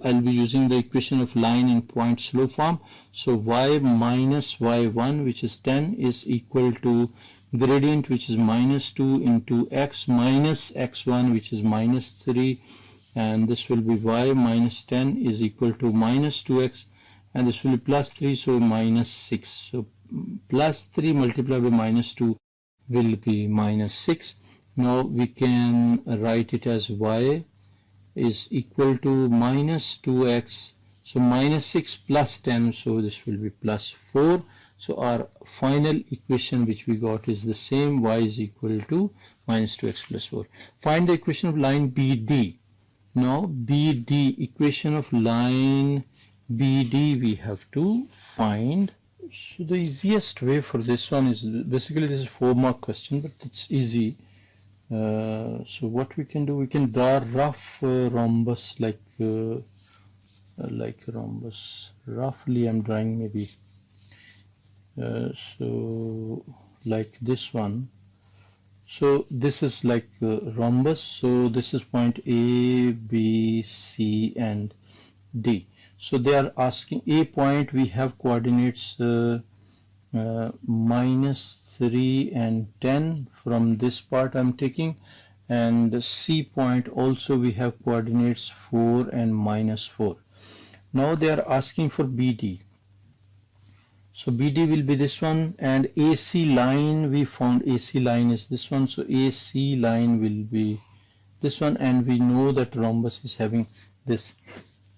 I'll be using the equation of line in point slope form. So y minus y1, which is 10, is equal to gradient, which is minus 2, into x minus x1, which is minus 3, and this will be y minus 10 is equal to minus 2x, and this will be plus 3, so minus 6. So plus 3 multiplied by minus 2 will be minus 6. Now we can write it as y is equal to minus 2x, so minus 6 plus 10, so this will be plus 4. So our final equation which we got is the same, y is equal to minus 2x plus 4. Find the equation of line BD. Now BD, equation of line BD we have to find. So the easiest way for this one is basically this is a 4-mark question, but it's easy. So what we can do, we can draw rough rhombus like rhombus. Roughly I'm drawing maybe. So like this one. So this is like rhombus. So this is point A, B, C and D. So they are asking A point, we have coordinates minus 3 and 10 from this part I'm taking, and C point also we have coordinates 4 and minus 4. Now they are asking for BD. So BD will be this one, and AC line, we found AC line is this one. So AC line will be this one, and we know that rhombus is having this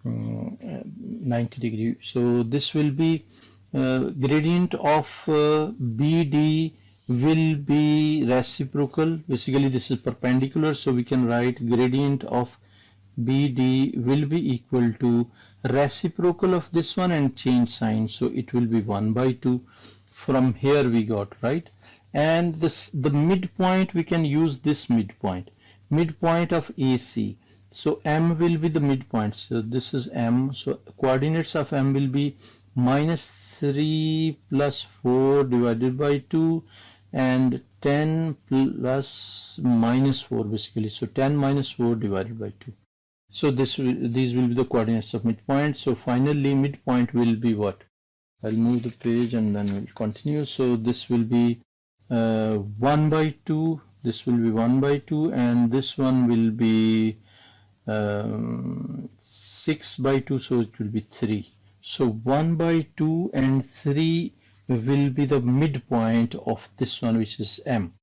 90 degree. So this will be gradient of BD will be reciprocal. Basically this is perpendicular, so we can write gradient of BD will be equal to reciprocal of this one and change sign, so it will be 1 by 2. From here we got, right? And the midpoint, we can use this midpoint of AC. So M will be the midpoint, so this is M. So coordinates of M will be -3 plus 4 divided by 2 and 10 plus -4 basically. So 10 minus 4 divided by 2. So these will be the coordinates of midpoint. So finally midpoint will be what? I'll move the page and then we'll continue. So this will be 1 by 2, this will be 1 by 2, and this one will be 6 by 2, so it will be 3. So 1 by 2 and 3 will be the midpoint of this one, which is M.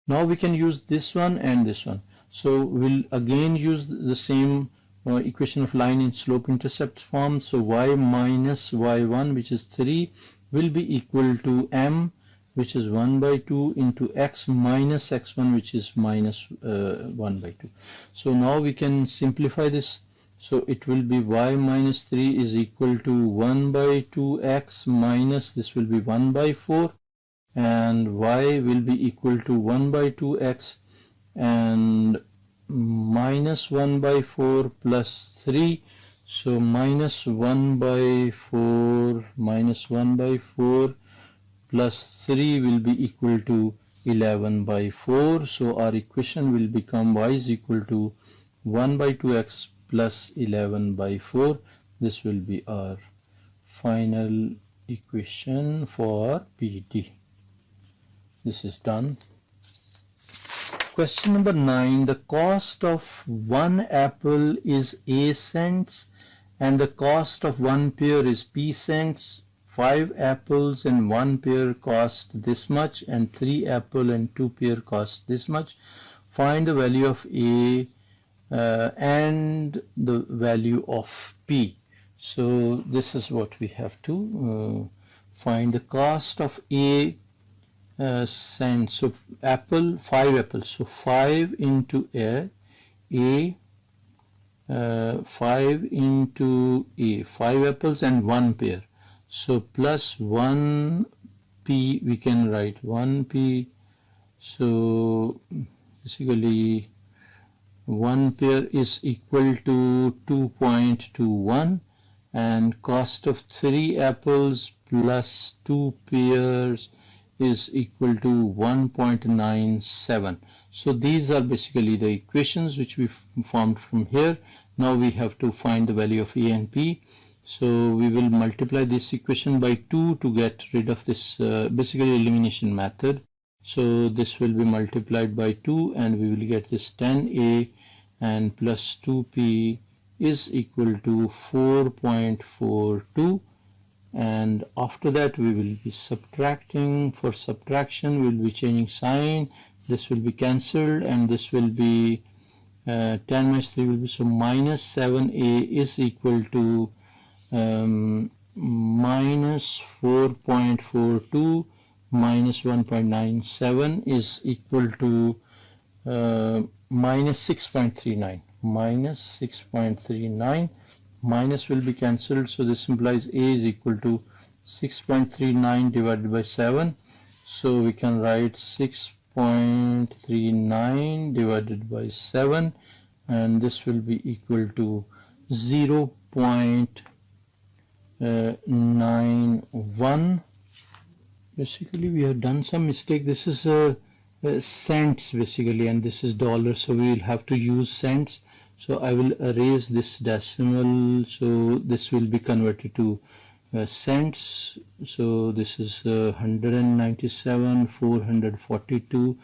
Now we can use this one and this one. So we'll again use the same equation of line in slope intercept form. So y minus y1, which is 3, will be equal to M, which is 1 by 2, into x minus x1, which is minus 1 by 2. So now we can simplify this. So it will be y minus 3 is equal to 1 by 2x minus, this will be 1 by 4, and y will be equal to 1 by 2x and minus 1 by 4 plus 3. So minus 1 by 4 minus 1 by 4 plus 3 will be equal to 11 by 4. So our equation will become y is equal to 1 by 2x plus 11 by 4. This will be our final equation for PD. This is done. Question number 9. The cost of one apple is A cents and the cost of one pear is P cents. 5 apples and 1 pear cost this much, and 3 apple and 2 pear cost this much. Find the value of A and the value of P. So this is what we have to find. The cost of A cents. So apple, 5 apples. So 5 into A, 5 into A, 5 apples and 1 pear. So plus 1 P, we can write 1 P. So basically 1 pear is equal to 2.21, and cost of 3 apples plus 2 pears is equal to 1.97. So these are basically the equations which we formed from here. Now we have to find the value of A and P. So we will multiply this equation by 2 to get rid of this basically elimination method. So this will be multiplied by 2 and we will get this 10A and plus 2P is equal to 4.42. And after that we will be subtracting. For subtraction we will be changing sign. This will be cancelled and this will be 10 minus 3 will be, so minus 7A is equal to minus 4.42 minus 1.97 is equal to minus 6.39. Minus 6.39. Minus will be cancelled, so this implies A is equal to 6.39 divided by 7. So we can write 6.39 divided by 7, and this will be equal to 0.91. Basically we have done some mistake. This is cents basically, and this is dollars, so we will have to use cents. So I will erase this decimal, so this will be converted to cents. So this is 197, 442.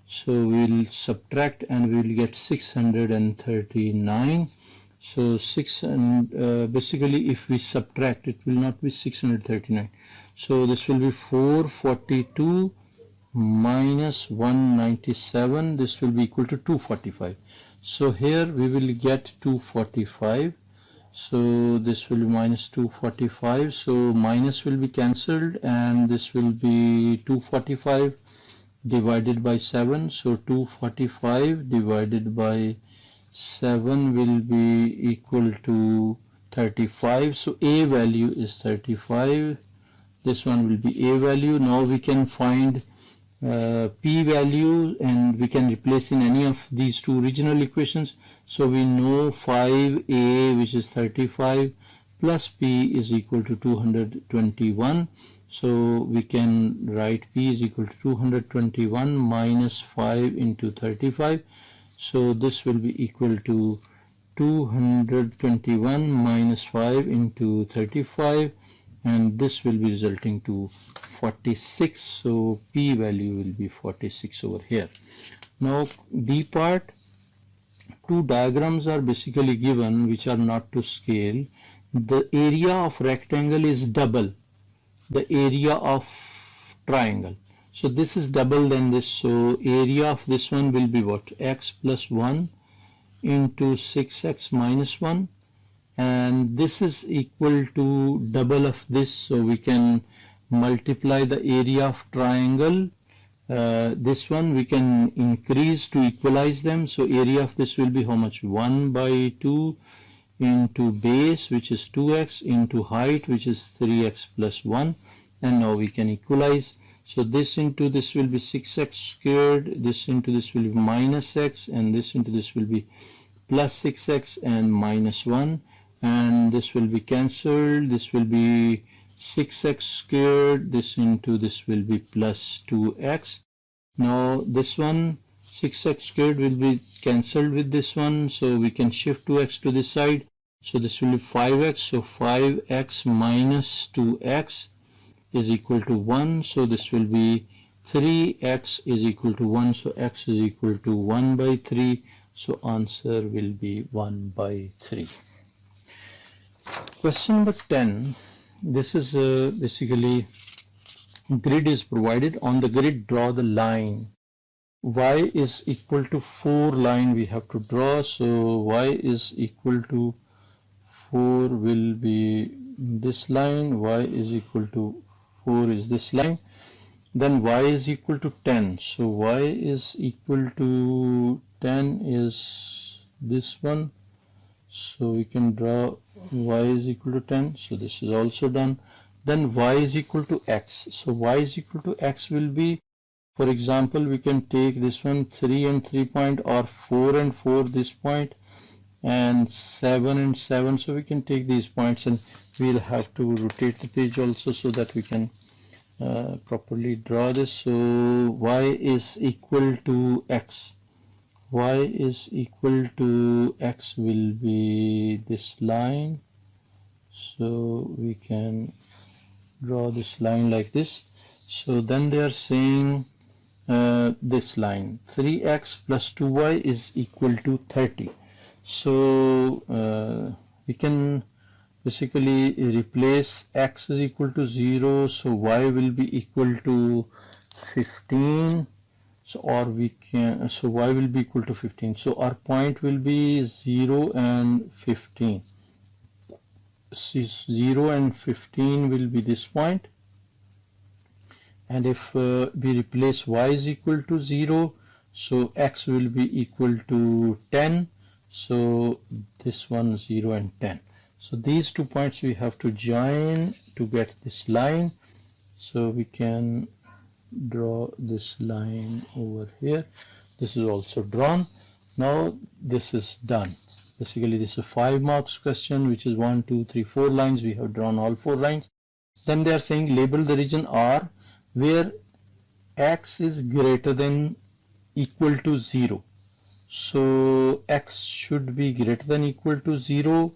So we will subtract and we will get 639. So basically if we subtract, it will not be 639. So this will be 442 minus 197. This will be equal to 245. So here we will get 245. So this will be minus 245. So minus will be cancelled and this will be 245 divided by 7. So 245 divided by 7 will be equal to 35. So A value is 35. This one will be A value. Now we can find P value, and we can replace in any of these two original equations. So we know 5A, which is 35, plus P is equal to 221. So we can write P is equal to 221 minus 5 into 35. So this will be equal to 221 minus 5 into 35, and this will be resulting to 46. So P value will be 46 over here. Now D part, two diagrams are basically given which are not to scale. The area of rectangle is double the area of triangle. So this is double than this. So area of this one will be what? X plus 1 into 6x minus 1, and this is equal to double of this. So we can multiply the area of triangle. This one we can increase to equalize them. So area of this will be how much? 1 by 2 into base, which is 2x, into height, which is 3x plus 1, and now we can equalize. So this into this will be 6x squared, this into this will be minus x, and this into this will be plus 6x and minus 1, and this will be cancelled. This will be 6x squared, this into this will be plus 2x. Now this one 6x squared will be cancelled with this one, so we can shift 2x to this side. So this will be 5x, so 5x minus 2x is equal to 1. So this will be 3x is equal to 1, so x is equal to 1 by 3. So answer will be 1 by 3. Question number 10. This is basically grid is provided. On the grid, draw the line. Y is equal to 4 line we have to draw. So y is equal to 4 will be this line. Y is equal to 4 is this line. Then y is equal to 10. So y is equal to 10 is this one. So we can draw y is equal to 10. So this is also done. Then y is equal to x. So y is equal to x will be, for example, we can take this one 3 and 3 point, or 4 and 4 this point, and 7 and 7. So we can take these points, and we'll have to rotate the page also so that we can properly draw this. So y is equal to x. Y is equal to x will be this line. So we can draw this line like this. So then they are saying this line 3x plus 2y is equal to 30. So we can basically replace x is equal to 0, so y will be equal to 15. So or we can, so y will be equal to 15. So our point will be 0 and 15. 0 and 15 will be this point. And if we replace y is equal to 0, so x will be equal to 10. So this one 0 and 10. So these 2 points we have to join to get this line. So we can draw this line over here. This is also drawn. Now this is done. Basically this is a 5 marks question, which is 1, 2, 3, 4 lines. We have drawn all 4 lines. Then they are saying label the region R where x is greater than equal to 0. So x should be greater than equal to 0,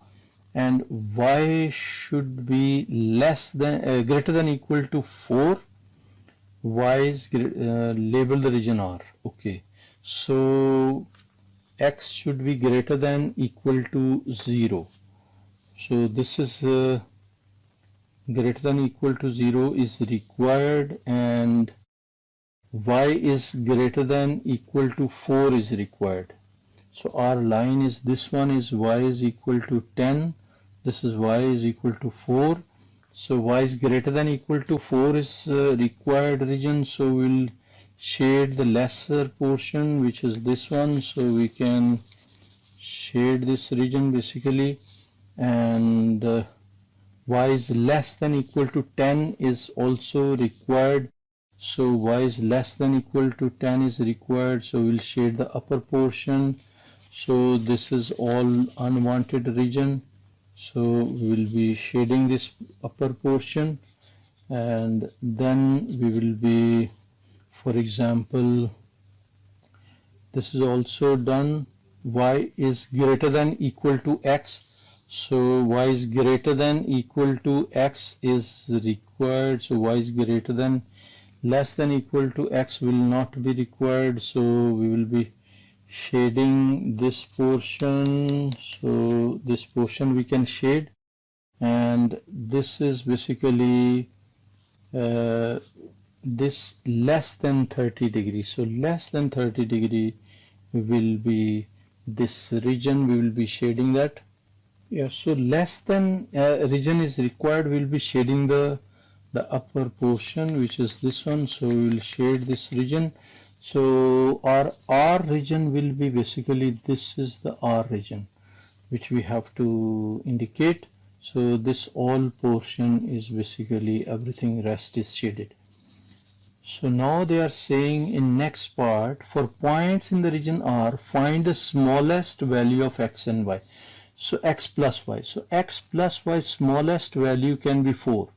and y should be less than greater than equal to 4. Y is label the region R. Okay, so x should be greater than equal to 0. So this is greater than equal to 0 is required, and y is greater than equal to 4 is required. So our line is this one is y is equal to 10. This is y is equal to 4. So y is greater than equal to 4 is required region. So we'll shade the lesser portion, which is this one. So we can shade this region basically. and y is less than equal to 10 is also required. So y is less than equal to 10 is required, so we'll shade the upper portion. So this is all unwanted region, so we will be shading this upper portion, and then we will be, for example, this is also done. Y is greater than equal to x, so y is greater than equal to x is required. So y is greater than, less than equal to x will not be required, so we will be shading this portion. So this portion we can shade, and this is basically this less than 30 degrees. So less than 30 degree will be this region, we will be shading that. Yeah, so less than region is required, we will be shading the upper portion, which is this one. So we will shade this region. So our R region will be basically, this is the R region which we have to indicate. So this all portion is basically everything rest is shaded. So now they are saying in next part, for points in the region R, find the smallest value of x and y. So x plus y. So x plus y smallest value can be 4.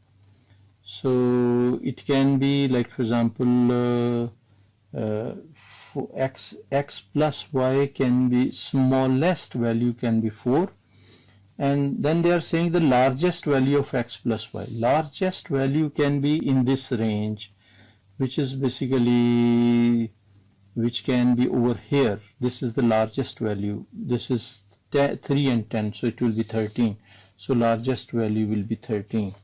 So it can be like, for example, for x plus y can be, smallest value can be 4. And then they are saying the largest value of x plus y. Largest value can be in this range, which is basically, which can be over here. This is the largest value. This is 3 and 10, so it will be 13. So largest value will be 13.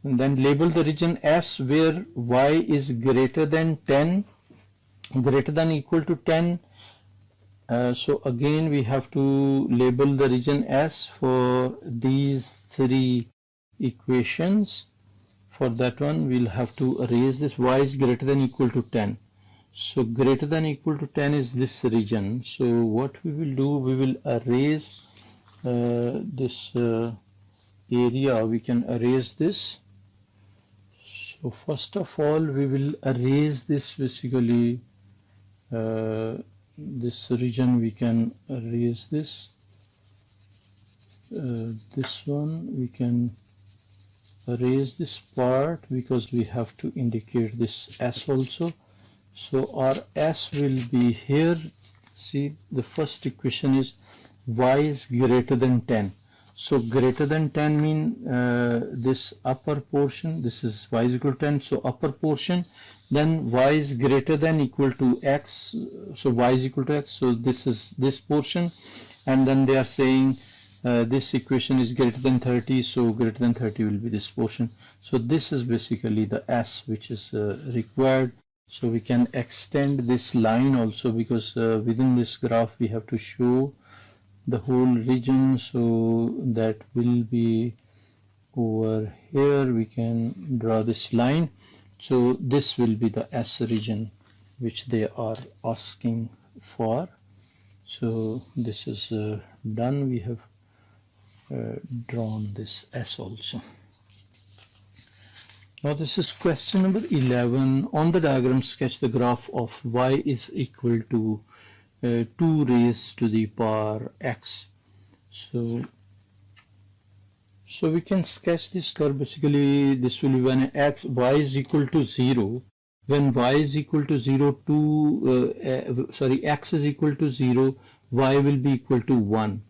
And then label the region S where y is greater than 10, greater than equal to 10. So again we have to label the region S for these 3 equations. For that one we'll have to erase this. Y is greater than equal to 10. So greater than equal to 10 is this region. So what we will do, we will erase this area. We can erase this. So first of all we will erase this, basically this region we can erase this. This one we can erase this part because we have to indicate this S also. So our S will be here. See, the first equation is y is greater than 10. So greater than 10 mean this upper portion, this is y is equal to 10, so upper portion, then y is greater than equal to x, so y is equal to x, so this is this portion, and then they are saying this equation is greater than 30, so greater than 30 will be this portion. So this is basically the S which is required. So we can extend this line also, because within this graph we have to show the whole region, so that will be over here. We can draw this line. So this will be the S region which they are asking for. So this is done. We have drawn this S also. Now this is question number 11. On the diagram, sketch the graph of y is equal to 2 raised to the power x. So we can sketch this curve. Basically this will be when y is equal to 0. When y is equal to 0 x is equal to 0, y will be equal to 1.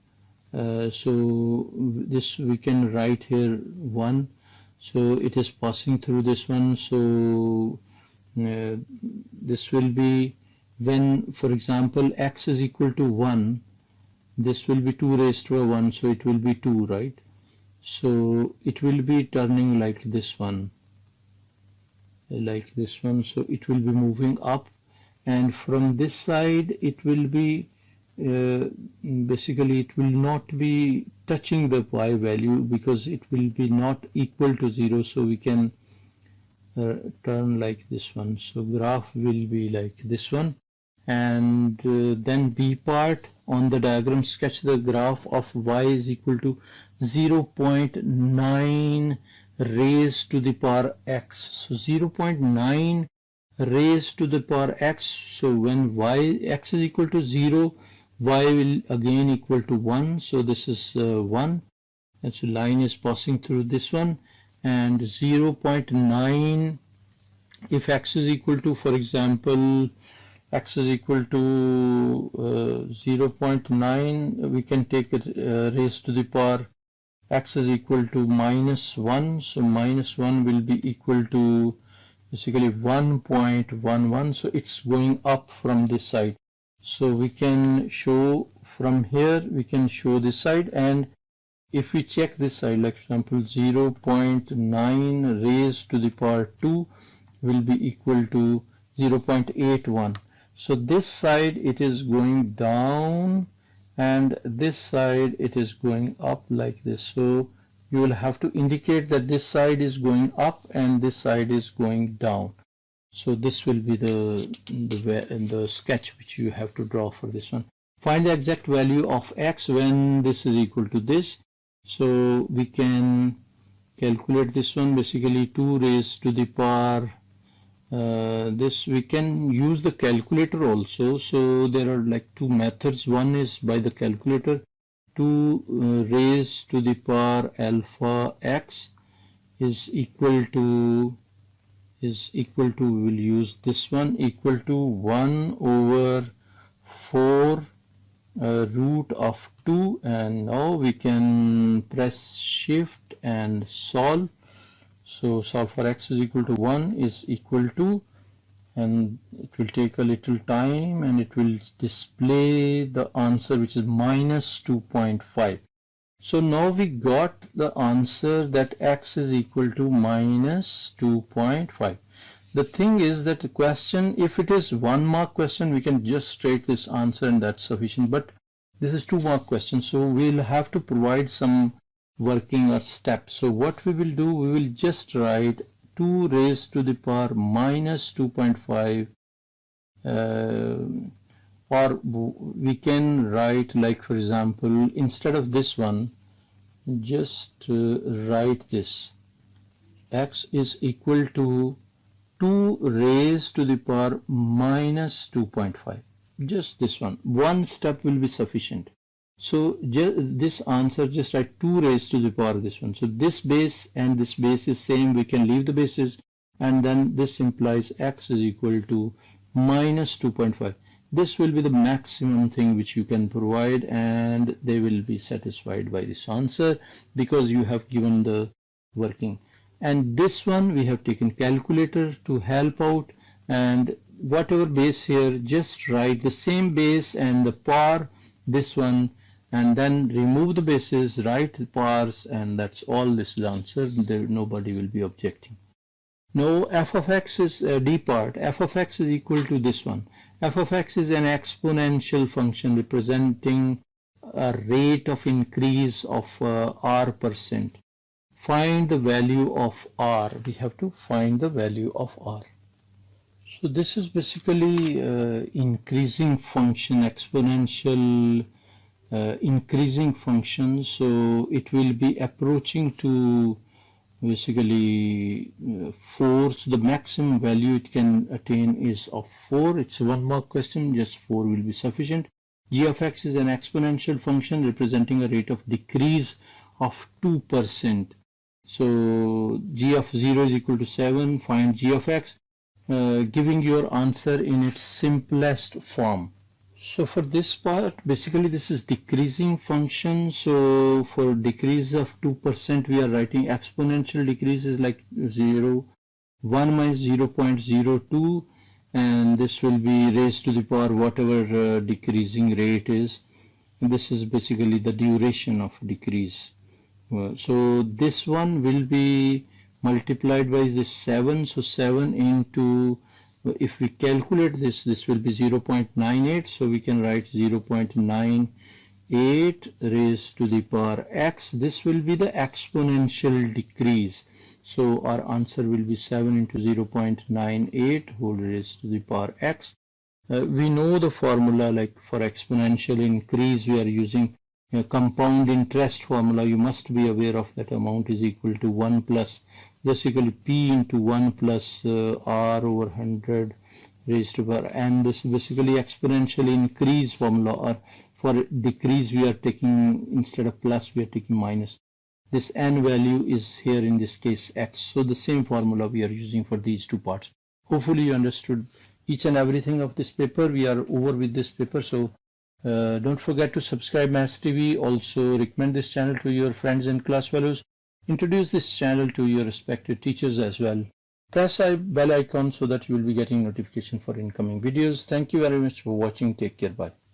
So this we can write here 1. So it is passing through this one. So this will be when, for example, x is equal to 1, this will be 2 raised to a 1, so it will be 2, right? So it will be turning like this one, so it will be moving up, and from this side it will be basically it will not be touching the y value because it will be not equal to 0, so we can turn like this one. So graph will be like this one. And then B part, on the diagram sketch the graph of y is equal to 0.9 raised to the power x. So 0.9 raised to the power x. So when x is equal to 0, y will again equal to 1. So this is 1. And so line is passing through this one. And 0.9, if x is equal to, for example, x is equal to 0.9, we can take it raised to the power x is equal to -1. So -1 will be equal to basically 1.11. So it's going up from this side. So we can show from here, we can show this side, and if we check this side, like for example 0.9 raised to the power 2 will be equal to 0.81. So this side it is going down and this side it is going up like this. So you will have to indicate that this side is going up and this side is going down. So this will be the sketch which you have to draw for this one. Find the exact value of x when this is equal to this. So we can calculate this one, basically 2 raised to the power this. We can use the calculator also. So there are like two methods. One is by the calculator. 2 raised to the power alpha x is equal to we'll use this one, equal to 1 over 4 root of 2, and now we can press shift and solve. So solve for x is equal to 1 is equal to, and it will take a little time and it will display the answer which is -2.5. So now we got the answer that x is equal to -2.5. The thing is that the question, if it is 1 mark question, we can just straight this answer and that's sufficient. But this is 2 mark question, so we'll have to provide some working or steps. So what we will do, we will just write 2 raised to the power -2.5, or we can write, like for example, instead of this one, just write this: x is equal to 2 raised to the power -2.5. Just this one step will be sufficient. So this answer, just write 2 raised to the power of this one. So this base and this base is same, we can leave the bases, and then this implies x is equal to -2.5. This will be the maximum thing which you can provide, and they will be satisfied by this answer because you have given the working. And this one we have taken calculator to help out, and whatever base here, just write the same base and the power, this one, and then remove the bases, write the powers, and that's all. This is the answer. Nobody will be objecting. Now f of x is d part. F of x is equal to this one. F of x is an exponential function representing a rate of increase of r%. Find the value of r. We have to find the value of r. So this is basically increasing function, exponential increasing function. So it will be approaching to basically 4. So the maximum value it can attain is of 4. It's a 1 mark question, just 4 will be sufficient. G of x is an exponential function representing a rate of decrease of 2%. So g of 0 is equal to 7. Find g of x, giving your answer in its simplest form. So for this part, basically this is decreasing function. So for decrease of 2%, we are writing exponential decrease is like 1 minus 0.02, and this will be raised to the power whatever decreasing rate is. And this is basically the duration of decrease. So this one will be multiplied by this 7. So 7 into, if we calculate this, this will be 0.98. So we can write 0.98 raised to the power x. This will be the exponential decrease. So our answer will be 7 into 0.98 whole raised to the power x. We know the formula, like for exponential increase we are using compound interest formula, you must be aware of that amount is equal to 1 plus basically P into 1 plus R over 100 raised to power n. This is basically exponential increase formula, or for decrease we are taking, instead of plus we are taking minus. This n value is here in this case x. So the same formula we are using for these two parts. Hopefully you understood each and everything of this paper. We are over with this paper, so don't forget to subscribe Maths TV. Also recommend this channel to your friends and class fellows. Introduce this channel to your respective teachers as well. Press the bell icon so that you will be getting notification for incoming videos. Thank you very much for watching. Take care. Bye.